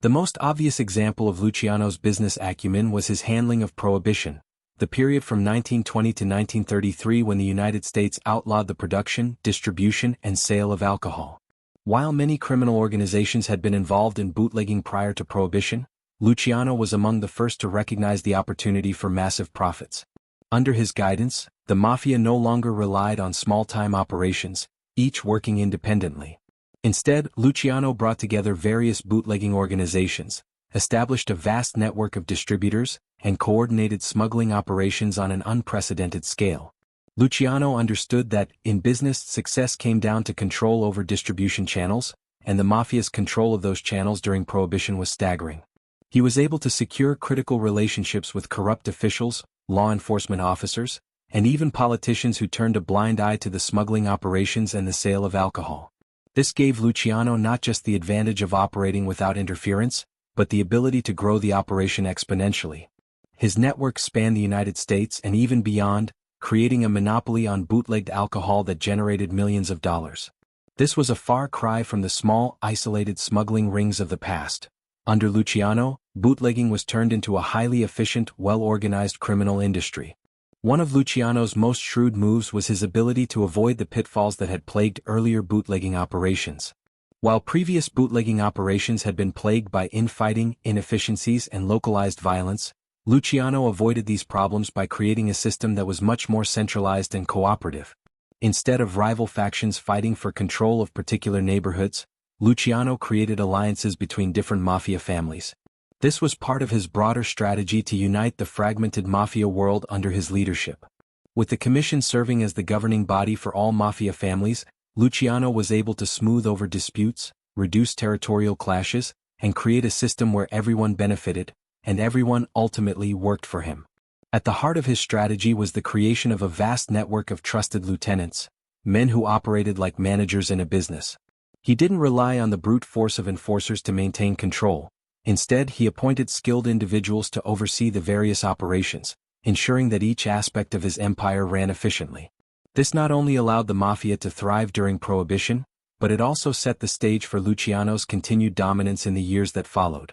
The most obvious example of Luciano's business acumen was his handling of Prohibition, the period from 1920 to 1933 when the United States outlawed the production, distribution, and sale of alcohol. While many criminal organizations had been involved in bootlegging prior to Prohibition, Luciano was among the first to recognize the opportunity for massive profits. Under his guidance, the Mafia no longer relied on small-time operations, each working independently. Instead, Luciano brought together various bootlegging organizations, established a vast network of distributors, and coordinated smuggling operations on an unprecedented scale. Luciano understood that, in business, success came down to control over distribution channels, and the Mafia's control of those channels during Prohibition was staggering. He was able to secure critical relationships with corrupt officials, law enforcement officers, and even politicians who turned a blind eye to the smuggling operations and the sale of alcohol. This gave Luciano not just the advantage of operating without interference, but the ability to grow the operation exponentially. His network spanned the United States and even beyond, creating a monopoly on bootlegged alcohol that generated millions of dollars. This was a far cry from the small, isolated smuggling rings of the past. Under Luciano, bootlegging was turned into a highly efficient, well-organized criminal industry. One of Luciano's most shrewd moves was his ability to avoid the pitfalls that had plagued earlier bootlegging operations. While previous bootlegging operations had been plagued by infighting, inefficiencies, and localized violence, Luciano avoided these problems by creating a system that was much more centralized and cooperative. Instead of rival factions fighting for control of particular neighborhoods, Luciano created alliances between different Mafia families. This was part of his broader strategy to unite the fragmented Mafia world under his leadership. With the Commission serving as the governing body for all Mafia families, Luciano was able to smooth over disputes, reduce territorial clashes, and create a system where everyone benefited, and everyone ultimately worked for him. At the heart of his strategy was the creation of a vast network of trusted lieutenants, men who operated like managers in a business. He didn't rely on the brute force of enforcers to maintain control. Instead, he appointed skilled individuals to oversee the various operations, ensuring that each aspect of his empire ran efficiently. This not only allowed the Mafia to thrive during Prohibition, but it also set the stage for Luciano's continued dominance in the years that followed.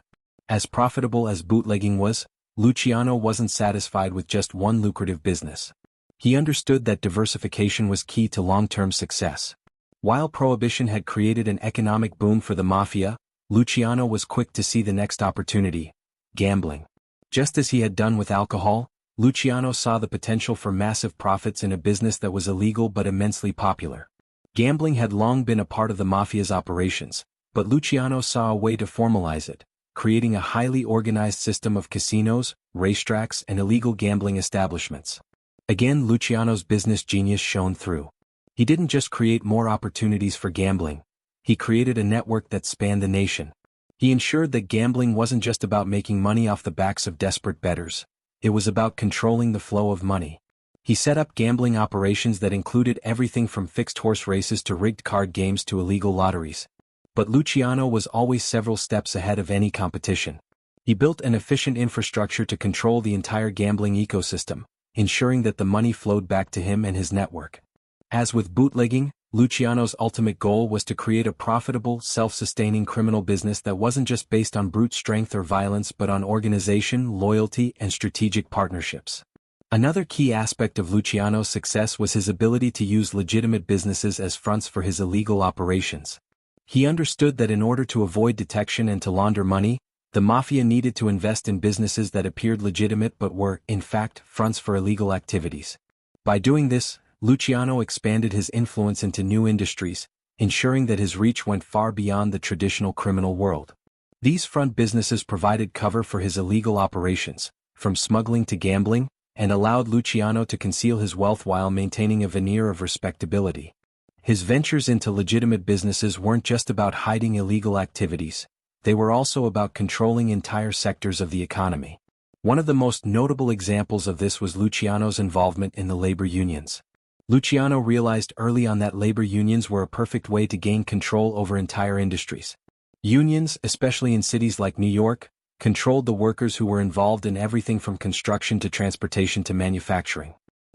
As profitable as bootlegging was, Luciano wasn't satisfied with just one lucrative business. He understood that diversification was key to long-term success. While Prohibition had created an economic boom for the Mafia, Luciano was quick to see the next opportunity: gambling. Just as he had done with alcohol, Luciano saw the potential for massive profits in a business that was illegal but immensely popular. Gambling had long been a part of the Mafia's operations, but Luciano saw a way to formalize it, creating a highly organized system of casinos, racetracks, and illegal gambling establishments. Again, Luciano's business genius shone through. He didn't just create more opportunities for gambling. He created a network that spanned the nation. He ensured that gambling wasn't just about making money off the backs of desperate bettors. It was about controlling the flow of money. He set up gambling operations that included everything from fixed horse races to rigged card games to illegal lotteries. But Luciano was always several steps ahead of any competition. He built an efficient infrastructure to control the entire gambling ecosystem, ensuring that the money flowed back to him and his network. As with bootlegging, Luciano's ultimate goal was to create a profitable, self-sustaining criminal business that wasn't just based on brute strength or violence but on organization, loyalty, and strategic partnerships. Another key aspect of Luciano's success was his ability to use legitimate businesses as fronts for his illegal operations. He understood that in order to avoid detection and to launder money, the Mafia needed to invest in businesses that appeared legitimate but were, in fact, fronts for illegal activities. By doing this, Luciano expanded his influence into new industries, ensuring that his reach went far beyond the traditional criminal world. These front businesses provided cover for his illegal operations, from smuggling to gambling, and allowed Luciano to conceal his wealth while maintaining a veneer of respectability. His ventures into legitimate businesses weren't just about hiding illegal activities, they were also about controlling entire sectors of the economy. One of the most notable examples of this was Luciano's involvement in the labor unions. Luciano realized early on that labor unions were a perfect way to gain control over entire industries. Unions, especially in cities like New York, controlled the workers who were involved in everything from construction to transportation to manufacturing.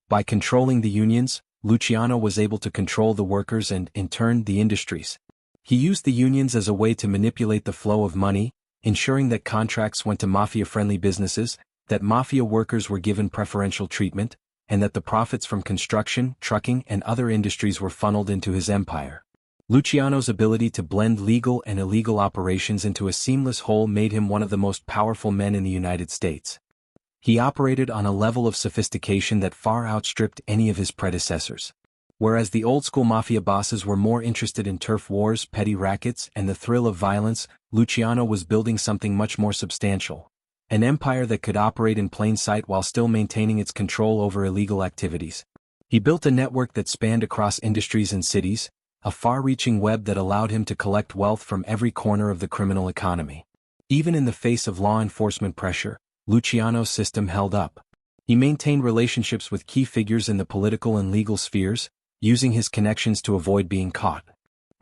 By controlling the unions, Luciano was able to control the workers and, in turn, the industries. He used the unions as a way to manipulate the flow of money, ensuring that contracts went to Mafia-friendly businesses, that Mafia workers were given preferential treatment, and that the profits from construction, trucking, and other industries were funneled into his empire. Luciano's ability to blend legal and illegal operations into a seamless whole made him one of the most powerful men in the United States. He operated on a level of sophistication that far outstripped any of his predecessors. Whereas the old-school Mafia bosses were more interested in turf wars, petty rackets, and the thrill of violence, Luciano was building something much more substantial. An empire that could operate in plain sight while still maintaining its control over illegal activities. He built a network that spanned across industries and cities, a far-reaching web that allowed him to collect wealth from every corner of the criminal economy. Even in the face of law enforcement pressure, Luciano's system held up. He maintained relationships with key figures in the political and legal spheres, using his connections to avoid being caught.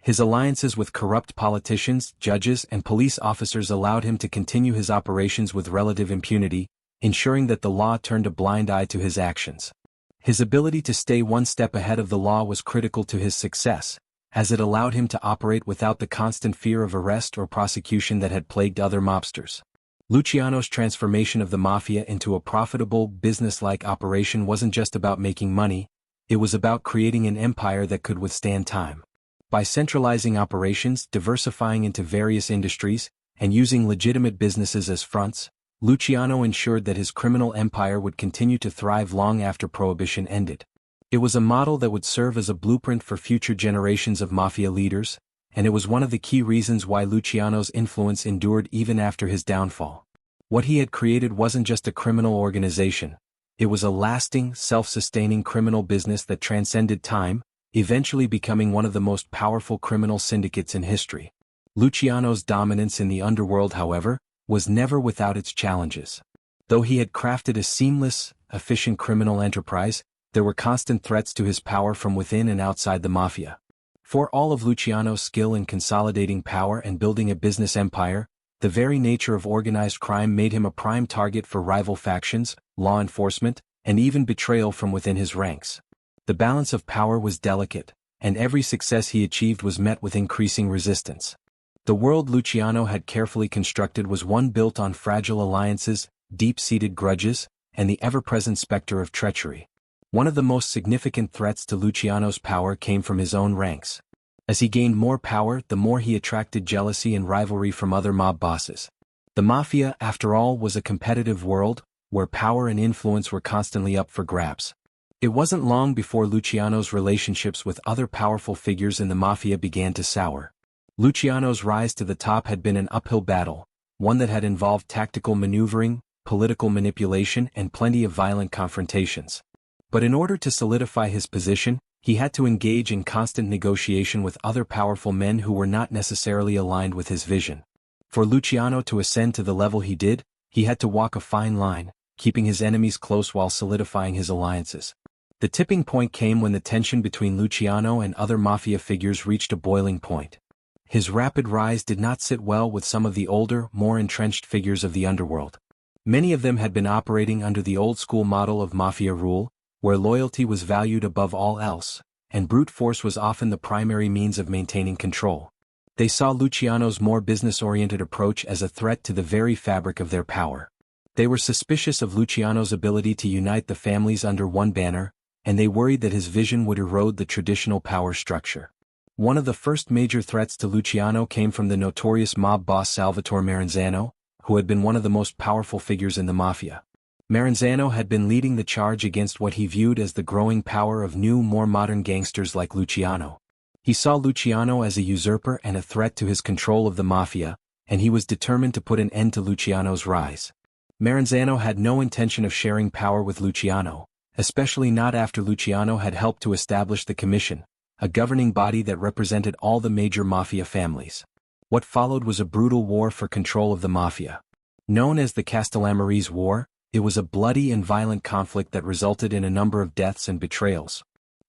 His alliances with corrupt politicians, judges, and police officers allowed him to continue his operations with relative impunity, ensuring that the law turned a blind eye to his actions. His ability to stay one step ahead of the law was critical to his success, as it allowed him to operate without the constant fear of arrest or prosecution that had plagued other mobsters. Luciano's transformation of the Mafia into a profitable, business-like operation wasn't just about making money, it was about creating an empire that could withstand time. By centralizing operations, diversifying into various industries, and using legitimate businesses as fronts, Luciano ensured that his criminal empire would continue to thrive long after Prohibition ended. It was a model that would serve as a blueprint for future generations of Mafia leaders, and it was one of the key reasons why Luciano's influence endured even after his downfall. What he had created wasn't just a criminal organization, it was a lasting, self-sustaining criminal business that transcended time, eventually becoming one of the most powerful criminal syndicates in history. Luciano's dominance in the underworld, however, was never without its challenges. Though he had crafted a seamless, efficient criminal enterprise, there were constant threats to his power from within and outside the Mafia. For all of Luciano's skill in consolidating power and building a business empire, the very nature of organized crime made him a prime target for rival factions, law enforcement, and even betrayal from within his ranks. The balance of power was delicate, and every success he achieved was met with increasing resistance. The world Luciano had carefully constructed was one built on fragile alliances, deep-seated grudges, and the ever-present specter of treachery. One of the most significant threats to Luciano's power came from his own ranks. As he gained more power, the more he attracted jealousy and rivalry from other mob bosses. The Mafia, after all, was a competitive world, where power and influence were constantly up for grabs. It wasn't long before Luciano's relationships with other powerful figures in the Mafia began to sour. Luciano's rise to the top had been an uphill battle, one that had involved tactical maneuvering, political manipulation, and plenty of violent confrontations. But in order to solidify his position, he had to engage in constant negotiation with other powerful men who were not necessarily aligned with his vision. For Luciano to ascend to the level he did, he had to walk a fine line, keeping his enemies close while solidifying his alliances. The tipping point came when the tension between Luciano and other Mafia figures reached a boiling point. His rapid rise did not sit well with some of the older, more entrenched figures of the underworld. Many of them had been operating under the old-school model of Mafia rule, where loyalty was valued above all else, and brute force was often the primary means of maintaining control. They saw Luciano's more business-oriented approach as a threat to the very fabric of their power. They were suspicious of Luciano's ability to unite the families under one banner, and they worried that his vision would erode the traditional power structure. One of the first major threats to Luciano came from the notorious mob boss Salvatore Maranzano, who had been one of the most powerful figures in the Mafia. Maranzano had been leading the charge against what he viewed as the growing power of new, more modern gangsters like Luciano. He saw Luciano as a usurper and a threat to his control of the Mafia, and he was determined to put an end to Luciano's rise. Maranzano had no intention of sharing power with Luciano, especially not after Luciano had helped to establish the Commission, a governing body that represented all the major Mafia families. What followed was a brutal war for control of the Mafia. Known as the Castellamarese War, it was a bloody and violent conflict that resulted in a number of deaths and betrayals.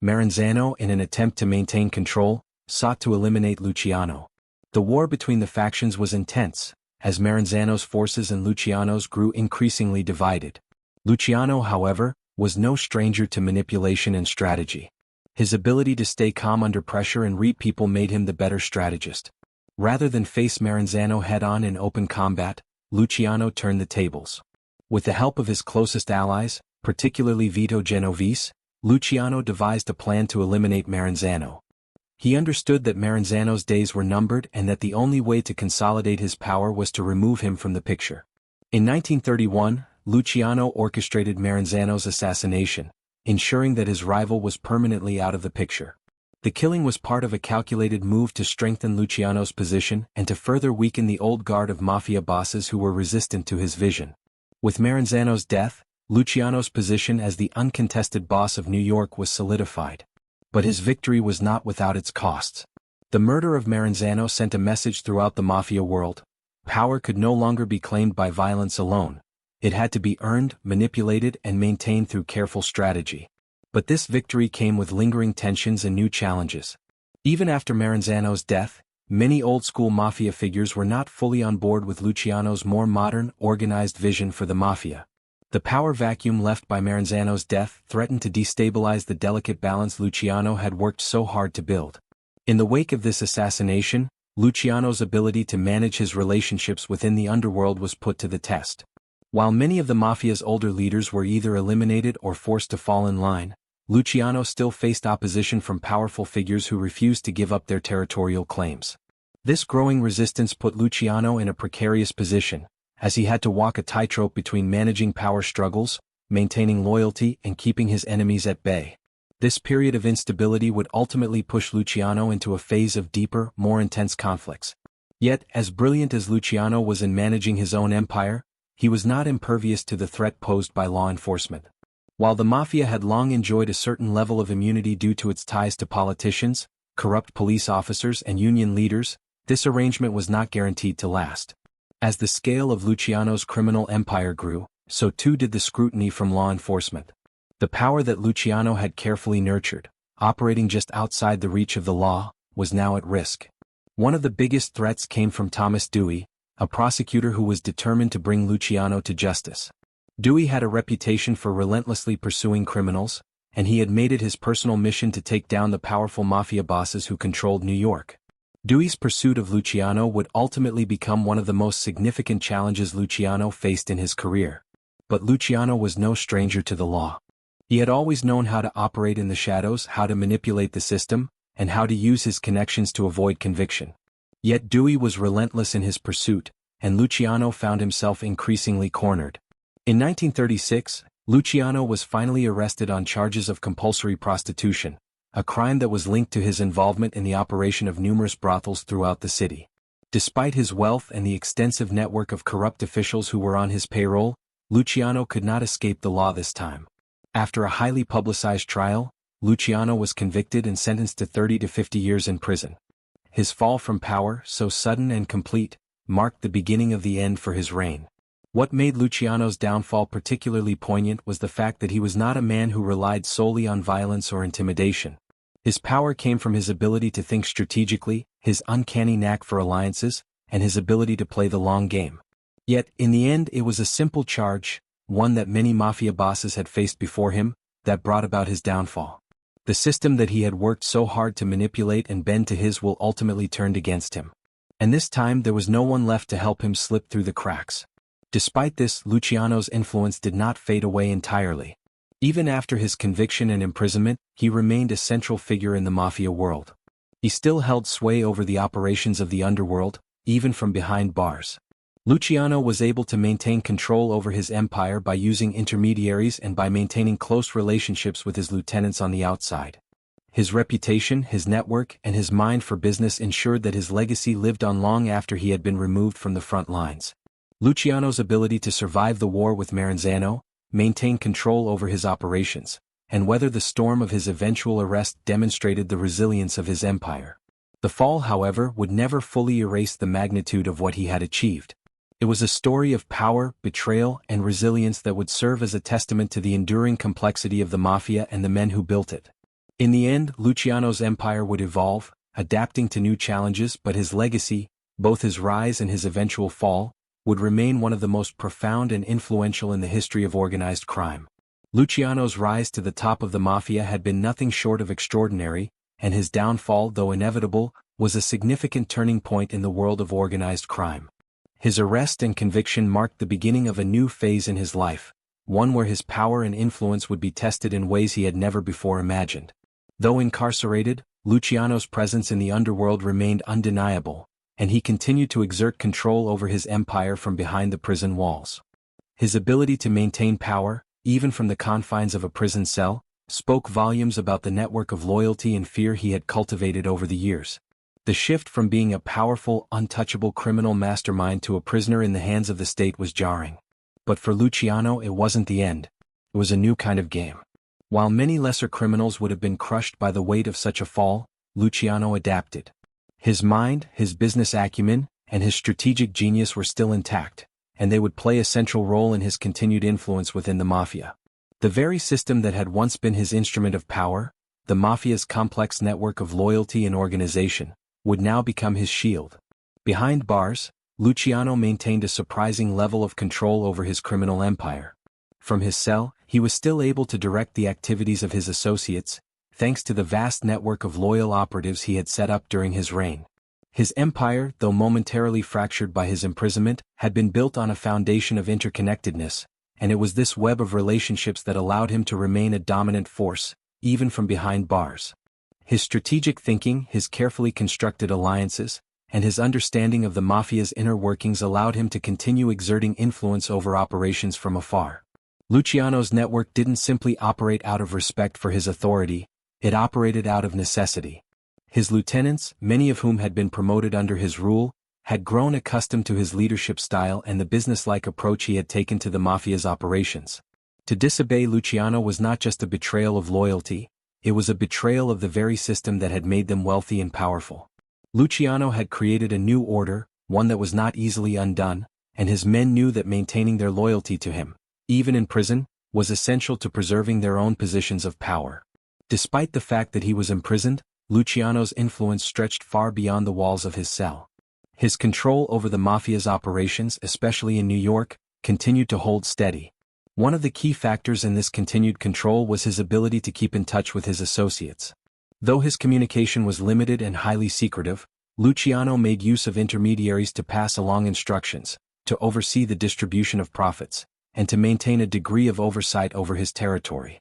Maranzano, in an attempt to maintain control, sought to eliminate Luciano. The war between the factions was intense, as Maranzano's forces and Luciano's grew increasingly divided. Luciano, however, was no stranger to manipulation and strategy. His ability to stay calm under pressure and read people made him the better strategist. Rather than face Maranzano head-on in open combat, Luciano turned the tables. With the help of his closest allies, particularly Vito Genovese, Luciano devised a plan to eliminate Maranzano. He understood that Maranzano's days were numbered and that the only way to consolidate his power was to remove him from the picture. In 1931, Luciano orchestrated Maranzano's assassination, ensuring that his rival was permanently out of the picture. The killing was part of a calculated move to strengthen Luciano's position and to further weaken the old guard of Mafia bosses who were resistant to his vision. With Maranzano's death, Luciano's position as the uncontested boss of New York was solidified. But his victory was not without its costs. The murder of Maranzano sent a message throughout the Mafia world. Power could no longer be claimed by violence alone. It had to be earned, manipulated, and maintained through careful strategy. But this victory came with lingering tensions and new challenges. Even after Maranzano's death, many old-school Mafia figures were not fully on board with Luciano's more modern, organized vision for the Mafia. The power vacuum left by Maranzano's death threatened to destabilize the delicate balance Luciano had worked so hard to build. In the wake of this assassination, Luciano's ability to manage his relationships within the underworld was put to the test. While many of the Mafia's older leaders were either eliminated or forced to fall in line, Luciano still faced opposition from powerful figures who refused to give up their territorial claims. This growing resistance put Luciano in a precarious position, as he had to walk a tightrope between managing power struggles, maintaining loyalty, and keeping his enemies at bay. This period of instability would ultimately push Luciano into a phase of deeper, more intense conflicts. Yet, as brilliant as Luciano was in managing his own empire, he was not impervious to the threat posed by law enforcement. While the Mafia had long enjoyed a certain level of immunity due to its ties to politicians, corrupt police officers, and union leaders, this arrangement was not guaranteed to last. As the scale of Luciano's criminal empire grew, so too did the scrutiny from law enforcement. The power that Luciano had carefully nurtured, operating just outside the reach of the law, was now at risk. One of the biggest threats came from Thomas Dewey, a prosecutor who was determined to bring Luciano to justice. Dewey had a reputation for relentlessly pursuing criminals, and he had made it his personal mission to take down the powerful Mafia bosses who controlled New York. Dewey's pursuit of Luciano would ultimately become one of the most significant challenges Luciano faced in his career. But Luciano was no stranger to the law. He had always known how to operate in the shadows, how to manipulate the system, and how to use his connections to avoid conviction. Yet Dewey was relentless in his pursuit, and Luciano found himself increasingly cornered. In 1936, Luciano was finally arrested on charges of compulsory prostitution, a crime that was linked to his involvement in the operation of numerous brothels throughout the city. Despite his wealth and the extensive network of corrupt officials who were on his payroll, Luciano could not escape the law this time. After a highly publicized trial, Luciano was convicted and sentenced to 30 to 50 years in prison. His fall from power, so sudden and complete, marked the beginning of the end for his reign. What made Luciano's downfall particularly poignant was the fact that he was not a man who relied solely on violence or intimidation. His power came from his ability to think strategically, his uncanny knack for alliances, and his ability to play the long game. Yet, in the end, it was a simple charge, one that many Mafia bosses had faced before him, that brought about his downfall. The system that he had worked so hard to manipulate and bend to his will ultimately turned against him. And this time there was no one left to help him slip through the cracks. Despite this, Luciano's influence did not fade away entirely. Even after his conviction and imprisonment, he remained a central figure in the Mafia world. He still held sway over the operations of the underworld, even from behind bars. Luciano was able to maintain control over his empire by using intermediaries and by maintaining close relationships with his lieutenants on the outside. His reputation, his network, and his mind for business ensured that his legacy lived on long after he had been removed from the front lines. Luciano's ability to survive the war with Maranzano, maintain control over his operations, and weather the storm of his eventual arrest demonstrated the resilience of his empire. The fall, however, would never fully erase the magnitude of what he had achieved. It was a story of power, betrayal, and resilience that would serve as a testament to the enduring complexity of the Mafia and the men who built it. In the end, Luciano's empire would evolve, adapting to new challenges, but his legacy, both his rise and his eventual fall, would remain one of the most profound and influential in the history of organized crime. Luciano's rise to the top of the Mafia had been nothing short of extraordinary, and his downfall, though inevitable, was a significant turning point in the world of organized crime. His arrest and conviction marked the beginning of a new phase in his life, one where his power and influence would be tested in ways he had never before imagined. Though incarcerated, Luciano's presence in the underworld remained undeniable, and he continued to exert control over his empire from behind the prison walls. His ability to maintain power, even from the confines of a prison cell, spoke volumes about the network of loyalty and fear he had cultivated over the years. The shift from being a powerful, untouchable criminal mastermind to a prisoner in the hands of the state was jarring. But for Luciano, it wasn't the end. It was a new kind of game. While many lesser criminals would have been crushed by the weight of such a fall, Luciano adapted. His mind, his business acumen, and his strategic genius were still intact, and they would play a central role in his continued influence within the Mafia. The very system that had once been his instrument of power, the Mafia's complex network of loyalty and organization, would now become his shield. Behind bars, Luciano maintained a surprising level of control over his criminal empire. From his cell, he was still able to direct the activities of his associates, thanks to the vast network of loyal operatives he had set up during his reign. His empire, though momentarily fractured by his imprisonment, had been built on a foundation of interconnectedness, and it was this web of relationships that allowed him to remain a dominant force, even from behind bars. His strategic thinking, his carefully constructed alliances, and his understanding of the Mafia's inner workings allowed him to continue exerting influence over operations from afar. Luciano's network didn't simply operate out of respect for his authority, it operated out of necessity. His lieutenants, many of whom had been promoted under his rule, had grown accustomed to his leadership style and the businesslike approach he had taken to the Mafia's operations. To disobey Luciano was not just a betrayal of loyalty, it was a betrayal of the very system that had made them wealthy and powerful. Luciano had created a new order, one that was not easily undone, and his men knew that maintaining their loyalty to him, even in prison, was essential to preserving their own positions of power. Despite the fact that he was imprisoned, Luciano's influence stretched far beyond the walls of his cell. His control over the Mafia's operations, especially in New York, continued to hold steady. One of the key factors in this continued control was his ability to keep in touch with his associates. Though his communication was limited and highly secretive, Luciano made use of intermediaries to pass along instructions, to oversee the distribution of profits, and to maintain a degree of oversight over his territory.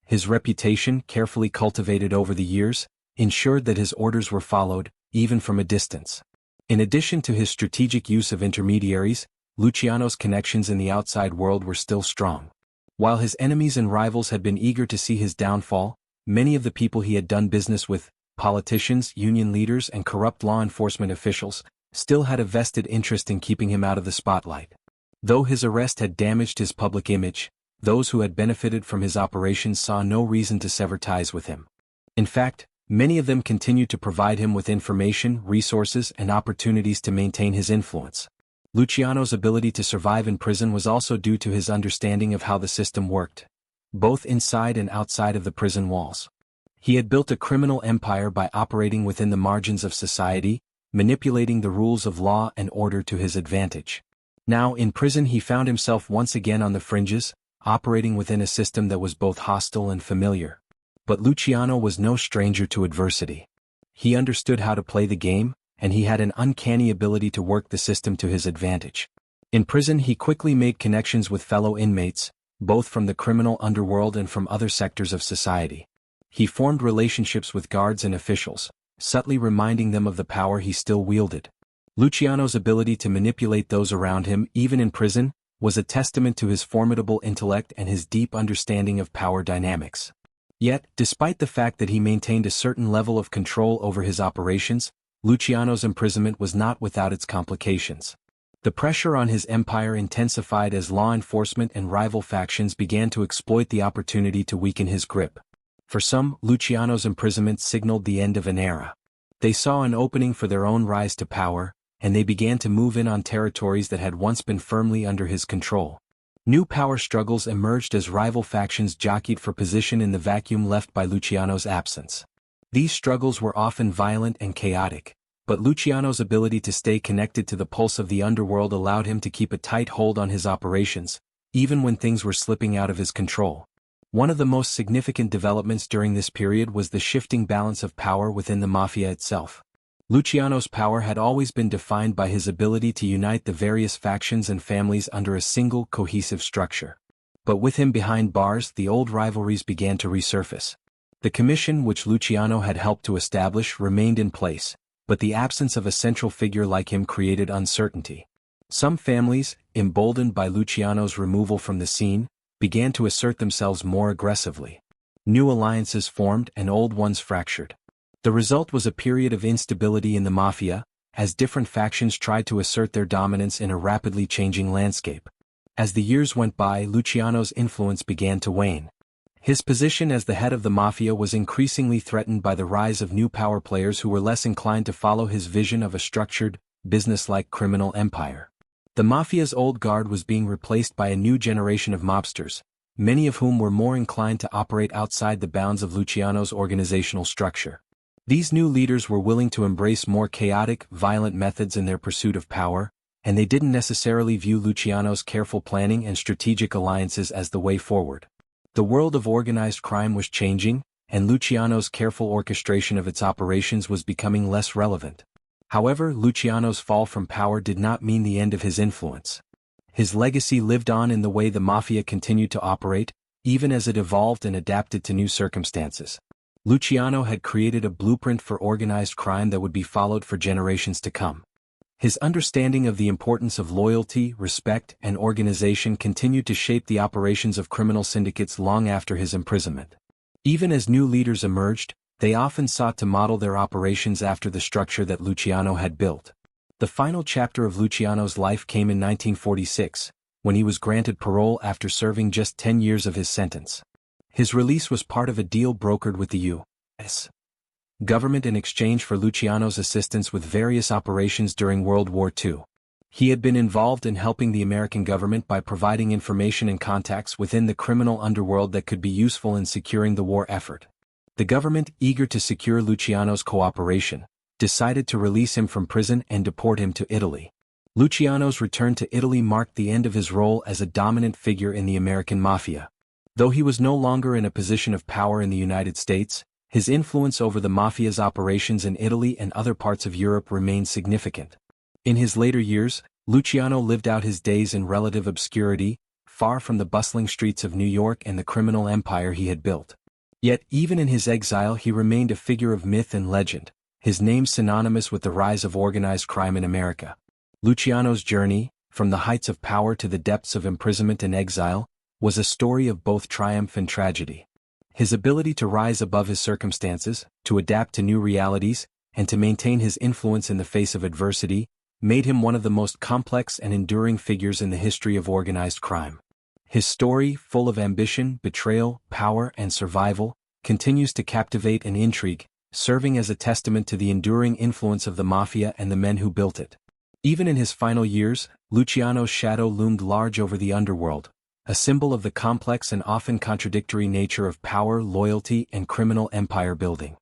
His reputation, carefully cultivated over the years, ensured that his orders were followed, even from a distance. In addition to his strategic use of intermediaries, Luciano's connections in the outside world were still strong. While his enemies and rivals had been eager to see his downfall, many of the people he had done business with, politicians, union leaders, and corrupt law enforcement officials, still had a vested interest in keeping him out of the spotlight. Though his arrest had damaged his public image, those who had benefited from his operations saw no reason to sever ties with him. In fact, many of them continued to provide him with information, resources, and opportunities to maintain his influence. Luciano's ability to survive in prison was also due to his understanding of how the system worked, both inside and outside of the prison walls. He had built a criminal empire by operating within the margins of society, manipulating the rules of law and order to his advantage. Now, in prison, he found himself once again on the fringes, operating within a system that was both hostile and familiar. But Luciano was no stranger to adversity. He understood how to play the game, and he had an uncanny ability to work the system to his advantage. In prison he quickly made connections with fellow inmates, both from the criminal underworld and from other sectors of society. He formed relationships with guards and officials, subtly reminding them of the power he still wielded. Luciano's ability to manipulate those around him, even in prison, was a testament to his formidable intellect and his deep understanding of power dynamics. Yet, despite the fact that he maintained a certain level of control over his operations, Luciano's imprisonment was not without its complications. The pressure on his empire intensified as law enforcement and rival factions began to exploit the opportunity to weaken his grip. For some, Luciano's imprisonment signaled the end of an era. They saw an opening for their own rise to power, and they began to move in on territories that had once been firmly under his control. New power struggles emerged as rival factions jockeyed for position in the vacuum left by Luciano's absence. These struggles were often violent and chaotic, but Luciano's ability to stay connected to the pulse of the underworld allowed him to keep a tight hold on his operations, even when things were slipping out of his control. One of the most significant developments during this period was the shifting balance of power within the Mafia itself. Luciano's power had always been defined by his ability to unite the various factions and families under a single cohesive structure. But with him behind bars, the old rivalries began to resurface. The commission which Luciano had helped to establish remained in place, but the absence of a central figure like him created uncertainty. Some families, emboldened by Luciano's removal from the scene, began to assert themselves more aggressively. New alliances formed and old ones fractured. The result was a period of instability in the Mafia, as different factions tried to assert their dominance in a rapidly changing landscape. As the years went by, Luciano's influence began to wane. His position as the head of the Mafia was increasingly threatened by the rise of new power players who were less inclined to follow his vision of a structured, business-like criminal empire. The Mafia's old guard was being replaced by a new generation of mobsters, many of whom were more inclined to operate outside the bounds of Luciano's organizational structure. These new leaders were willing to embrace more chaotic, violent methods in their pursuit of power, and they didn't necessarily view Luciano's careful planning and strategic alliances as the way forward. The world of organized crime was changing, and Luciano's careful orchestration of its operations was becoming less relevant. However, Luciano's fall from power did not mean the end of his influence. His legacy lived on in the way the Mafia continued to operate, even as it evolved and adapted to new circumstances. Luciano had created a blueprint for organized crime that would be followed for generations to come. His understanding of the importance of loyalty, respect, and organization continued to shape the operations of criminal syndicates long after his imprisonment. Even as new leaders emerged, they often sought to model their operations after the structure that Luciano had built. The final chapter of Luciano's life came in 1946, when he was granted parole after serving just 10 years of his sentence. His release was part of a deal brokered with the U.S. government in exchange for Luciano's assistance with various operations during World War II. He had been involved in helping the American government by providing information and contacts within the criminal underworld that could be useful in securing the war effort. The government, eager to secure Luciano's cooperation, decided to release him from prison and deport him to Italy. Luciano's return to Italy marked the end of his role as a dominant figure in the American Mafia. Though he was no longer in a position of power in the United States, his influence over the Mafia's operations in Italy and other parts of Europe remained significant. In his later years, Luciano lived out his days in relative obscurity, far from the bustling streets of New York and the criminal empire he had built. Yet, even in his exile, he remained a figure of myth and legend, his name synonymous with the rise of organized crime in America. Luciano's journey, from the heights of power to the depths of imprisonment and exile, was a story of both triumph and tragedy. His ability to rise above his circumstances, to adapt to new realities, and to maintain his influence in the face of adversity, made him one of the most complex and enduring figures in the history of organized crime. His story, full of ambition, betrayal, power, and survival, continues to captivate and intrigue, serving as a testament to the enduring influence of the Mafia and the men who built it. Even in his final years, Luciano's shadow loomed large over the underworld, a symbol of the complex and often contradictory nature of power, loyalty, and criminal empire building.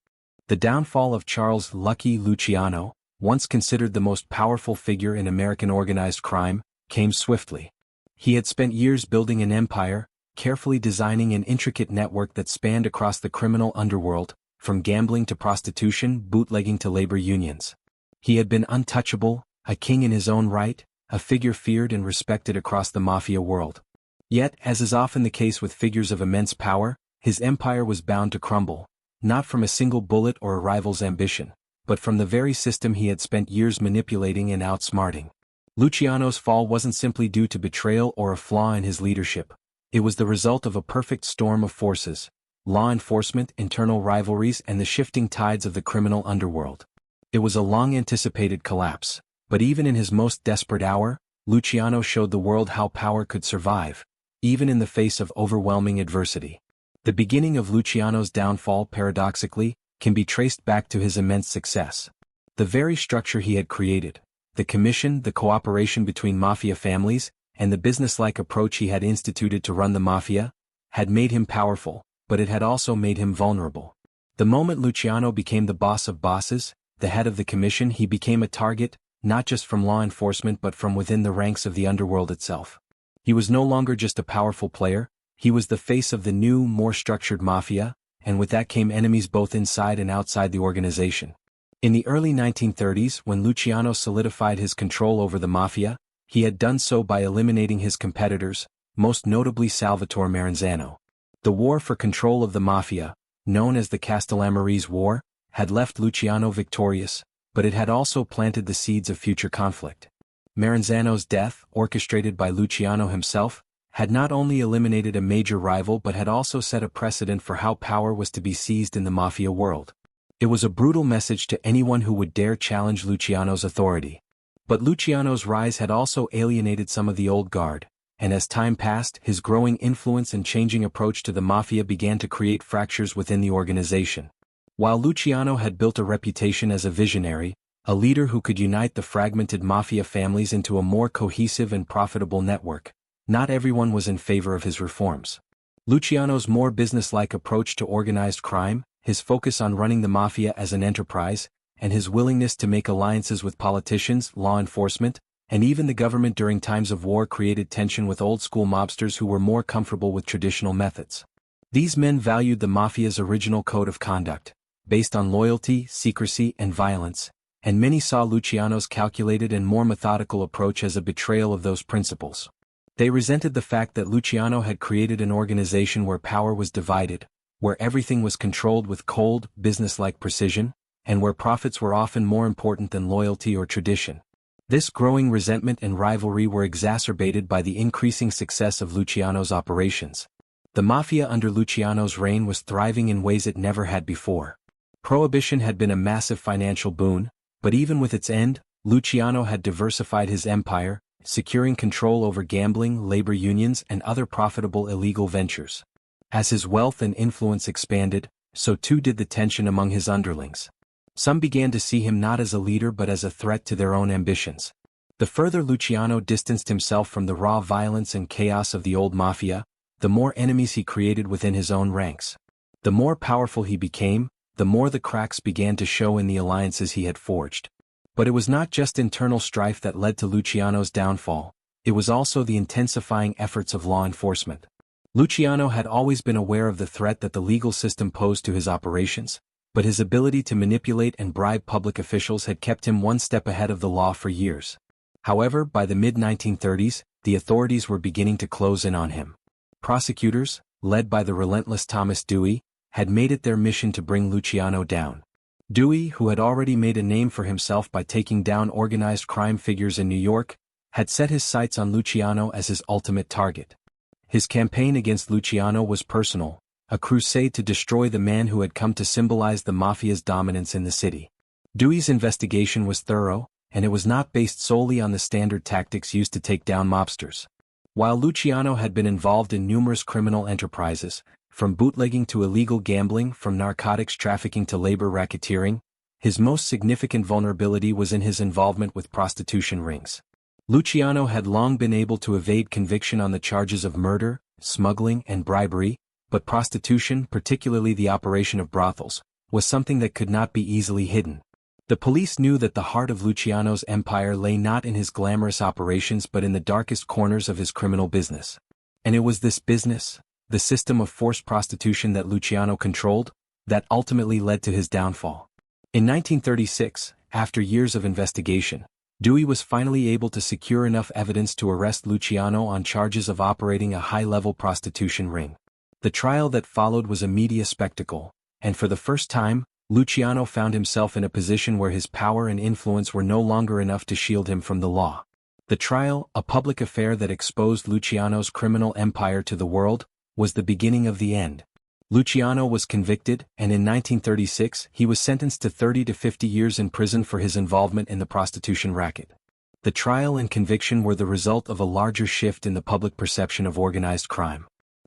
The downfall of Charles "Lucky" Luciano, once considered the most powerful figure in American organized crime, came swiftly. He had spent years building an empire, carefully designing an intricate network that spanned across the criminal underworld, from gambling to prostitution, bootlegging to labor unions. He had been untouchable, a king in his own right, a figure feared and respected across the mafia world. Yet, as is often the case with figures of immense power, his empire was bound to crumble, not from a single bullet or a rival's ambition, but from the very system he had spent years manipulating and outsmarting. Luciano's fall wasn't simply due to betrayal or a flaw in his leadership. It was the result of a perfect storm of forces: law enforcement, internal rivalries, and the shifting tides of the criminal underworld. It was a long-anticipated collapse, but even in his most desperate hour, Luciano showed the world how power could survive, even in the face of overwhelming adversity. The beginning of Luciano's downfall, paradoxically, can be traced back to his immense success. The very structure he had created, the commission, the cooperation between mafia families, and the businesslike approach he had instituted to run the mafia, had made him powerful, but it had also made him vulnerable. The moment Luciano became the boss of bosses, the head of the commission, he became a target, not just from law enforcement but from within the ranks of the underworld itself. He was no longer just a powerful player, he was the face of the new, more structured mafia, and with that came enemies both inside and outside the organization. In the early 1930s, when Luciano solidified his control over the mafia, he had done so by eliminating his competitors, most notably Salvatore Maranzano. The war for control of the mafia, known as the Castellamarese War, had left Luciano victorious, but it had also planted the seeds of future conflict. Maranzano's death, orchestrated by Luciano himself, had not only eliminated a major rival but had also set a precedent for how power was to be seized in the mafia world. It was a brutal message to anyone who would dare challenge Luciano's authority. But Luciano's rise had also alienated some of the old guard, and as time passed, his growing influence and changing approach to the mafia began to create fractures within the organization. While Luciano had built a reputation as a visionary, a leader who could unite the fragmented mafia families into a more cohesive and profitable network, not everyone was in favor of his reforms. Luciano's more businesslike approach to organized crime, his focus on running the mafia as an enterprise, and his willingness to make alliances with politicians, law enforcement, and even the government during times of war created tension with old-school mobsters who were more comfortable with traditional methods. These men valued the mafia's original code of conduct, based on loyalty, secrecy, and violence, and many saw Luciano's calculated and more methodical approach as a betrayal of those principles. They resented the fact that Luciano had created an organization where power was divided, where everything was controlled with cold, businesslike precision, and where profits were often more important than loyalty or tradition. This growing resentment and rivalry were exacerbated by the increasing success of Luciano's operations. The mafia under Luciano's reign was thriving in ways it never had before. Prohibition had been a massive financial boon, but even with its end, Luciano had diversified his empire, securing control over gambling, labor unions, and other profitable illegal ventures. As his wealth and influence expanded, so too did the tension among his underlings. Some began to see him not as a leader but as a threat to their own ambitions. The further Luciano distanced himself from the raw violence and chaos of the old mafia, the more enemies he created within his own ranks. The more powerful he became, the more the cracks began to show in the alliances he had forged. But it was not just internal strife that led to Luciano's downfall, it was also the intensifying efforts of law enforcement. Luciano had always been aware of the threat that the legal system posed to his operations, but his ability to manipulate and bribe public officials had kept him one step ahead of the law for years. However, by the mid-1930s, the authorities were beginning to close in on him. Prosecutors, led by the relentless Thomas Dewey, had made it their mission to bring Luciano down. Dewey, who had already made a name for himself by taking down organized crime figures in New York, had set his sights on Luciano as his ultimate target. His campaign against Luciano was personal, a crusade to destroy the man who had come to symbolize the mafia's dominance in the city. Dewey's investigation was thorough, and it was not based solely on the standard tactics used to take down mobsters. While Luciano had been involved in numerous criminal enterprises, from bootlegging to illegal gambling, from narcotics trafficking to labor racketeering, his most significant vulnerability was in his involvement with prostitution rings. Luciano had long been able to evade conviction on the charges of murder, smuggling, and bribery, but prostitution, particularly the operation of brothels, was something that could not be easily hidden. The police knew that the heart of Luciano's empire lay not in his glamorous operations but in the darkest corners of his criminal business. And it was this business, the system of forced prostitution that Luciano controlled, that ultimately led to his downfall. In 1936, after years of investigation, Dewey was finally able to secure enough evidence to arrest Luciano on charges of operating a high-level prostitution ring. The trial that followed was a media spectacle, and for the first time, Luciano found himself in a position where his power and influence were no longer enough to shield him from the law. The trial, a public affair that exposed Luciano's criminal empire to the world, was the beginning of the end. Luciano was convicted, and in 1936 he was sentenced to 30 to 50 years in prison for his involvement in the prostitution racket. The trial and conviction were the result of a larger shift in the public perception of organized crime.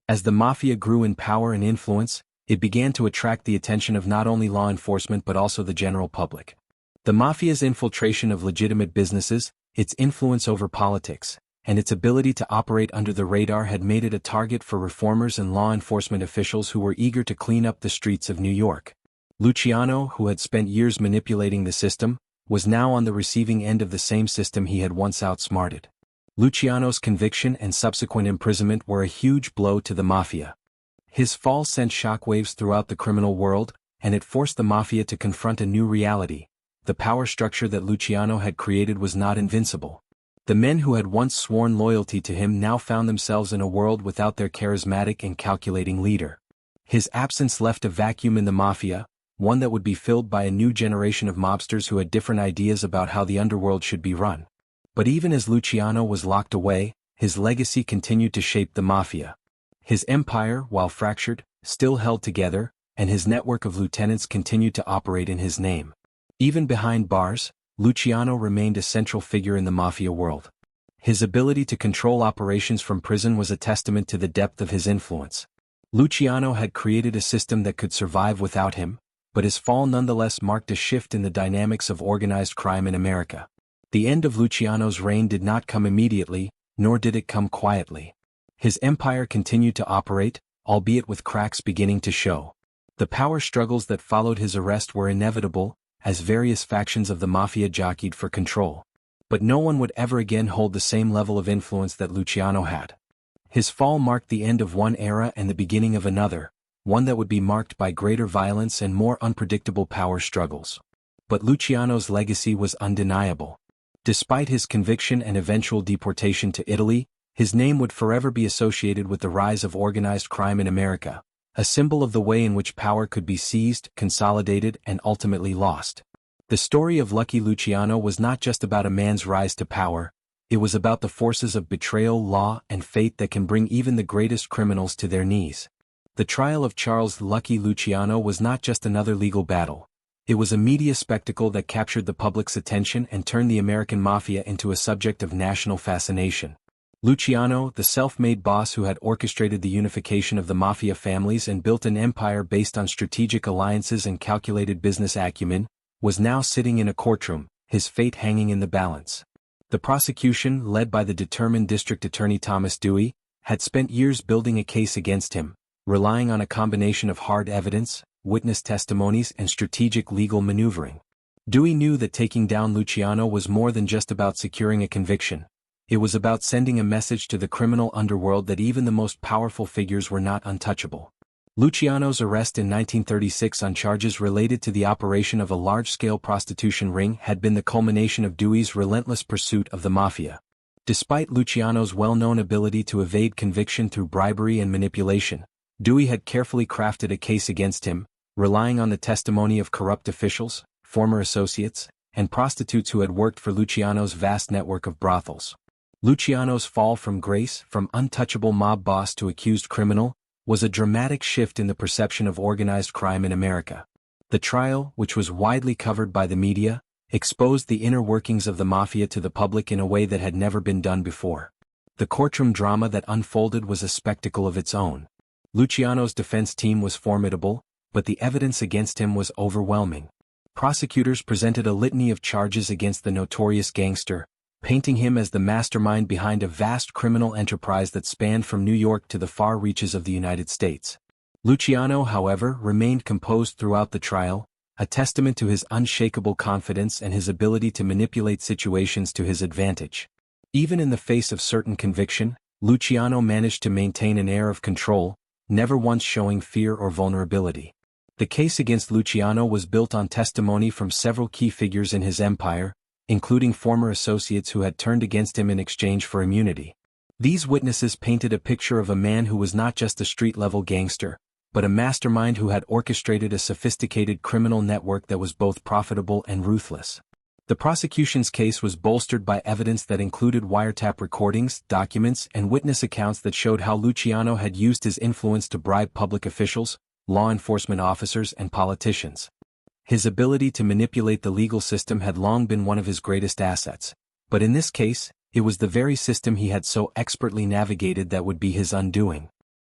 As the Mafia grew in power and influence, it began to attract the attention of not only law enforcement but also the general public. The Mafia's infiltration of legitimate businesses, its influence over politics, and its ability to operate under the radar had made it a target for reformers and law enforcement officials who were eager to clean up the streets of New York. Luciano, who had spent years manipulating the system, was now on the receiving end of the same system he had once outsmarted. Luciano's conviction and subsequent imprisonment were a huge blow to the Mafia. His fall sent shockwaves throughout the criminal world, and it forced the Mafia to confront a new reality. The power structure that Luciano had created was not invincible. The men who had once sworn loyalty to him now found themselves in a world without their charismatic and calculating leader. His absence left a vacuum in the Mafia, one that would be filled by a new generation of mobsters who had different ideas about how the underworld should be run. But even as Luciano was locked away, his legacy continued to shape the Mafia. His empire, while fractured, still held together, and his network of lieutenants continued to operate in his name. Even behind bars, Luciano remained a central figure in the Mafia world. His ability to control operations from prison was a testament to the depth of his influence. Luciano had created a system that could survive without him, but his fall nonetheless marked a shift in the dynamics of organized crime in America. The end of Luciano's reign did not come immediately, nor did it come quietly. His empire continued to operate, albeit with cracks beginning to show. The power struggles that followed his arrest were inevitable, as various factions of the Mafia jockeyed for control. But no one would ever again hold the same level of influence that Luciano had. His fall marked the end of one era and the beginning of another, one that would be marked by greater violence and more unpredictable power struggles. But Luciano's legacy was undeniable. Despite his conviction and eventual deportation to Italy, his name would forever be associated with the rise of organized crime in America, a symbol of the way in which power could be seized, consolidated, and ultimately lost. The story of Lucky Luciano was not just about a man's rise to power, it was about the forces of betrayal, law, and fate that can bring even the greatest criminals to their knees. The trial of Charles Lucky Luciano was not just another legal battle. It was a media spectacle that captured the public's attention and turned the American Mafia into a subject of national fascination. Luciano, the self-made boss who had orchestrated the unification of the Mafia families and built an empire based on strategic alliances and calculated business acumen, was now sitting in a courtroom, his fate hanging in the balance. The prosecution, led by the determined District Attorney Thomas Dewey, had spent years building a case against him, relying on a combination of hard evidence, witness testimonies, and strategic legal maneuvering. Dewey knew that taking down Luciano was more than just about securing a conviction. It was about sending a message to the criminal underworld that even the most powerful figures were not untouchable. Luciano's arrest in 1936 on charges related to the operation of a large-scale prostitution ring had been the culmination of Dewey's relentless pursuit of the Mafia. Despite Luciano's well-known ability to evade conviction through bribery and manipulation, Dewey had carefully crafted a case against him, relying on the testimony of corrupt officials, former associates, and prostitutes who had worked for Luciano's vast network of brothels. Luciano's fall from grace, from untouchable mob boss to accused criminal, was a dramatic shift in the perception of organized crime in America. The trial, which was widely covered by the media, exposed the inner workings of the Mafia to the public in a way that had never been done before. The courtroom drama that unfolded was a spectacle of its own. Luciano's defense team was formidable, but the evidence against him was overwhelming. Prosecutors presented a litany of charges against the notorious gangster, painting him as the mastermind behind a vast criminal enterprise that spanned from New York to the far reaches of the United States. Luciano, however, remained composed throughout the trial, a testament to his unshakable confidence and his ability to manipulate situations to his advantage. Even in the face of certain conviction, Luciano managed to maintain an air of control, never once showing fear or vulnerability. The case against Luciano was built on testimony from several key figures in his empire, including former associates who had turned against him in exchange for immunity. These witnesses painted a picture of a man who was not just a street-level gangster, but a mastermind who had orchestrated a sophisticated criminal network that was both profitable and ruthless. The prosecution's case was bolstered by evidence that included wiretap recordings, documents, and witness accounts that showed how Luciano had used his influence to bribe public officials, law enforcement officers, and politicians. His ability to manipulate the legal system had long been one of his greatest assets, but in this case, it was the very system he had so expertly navigated that would be his undoing.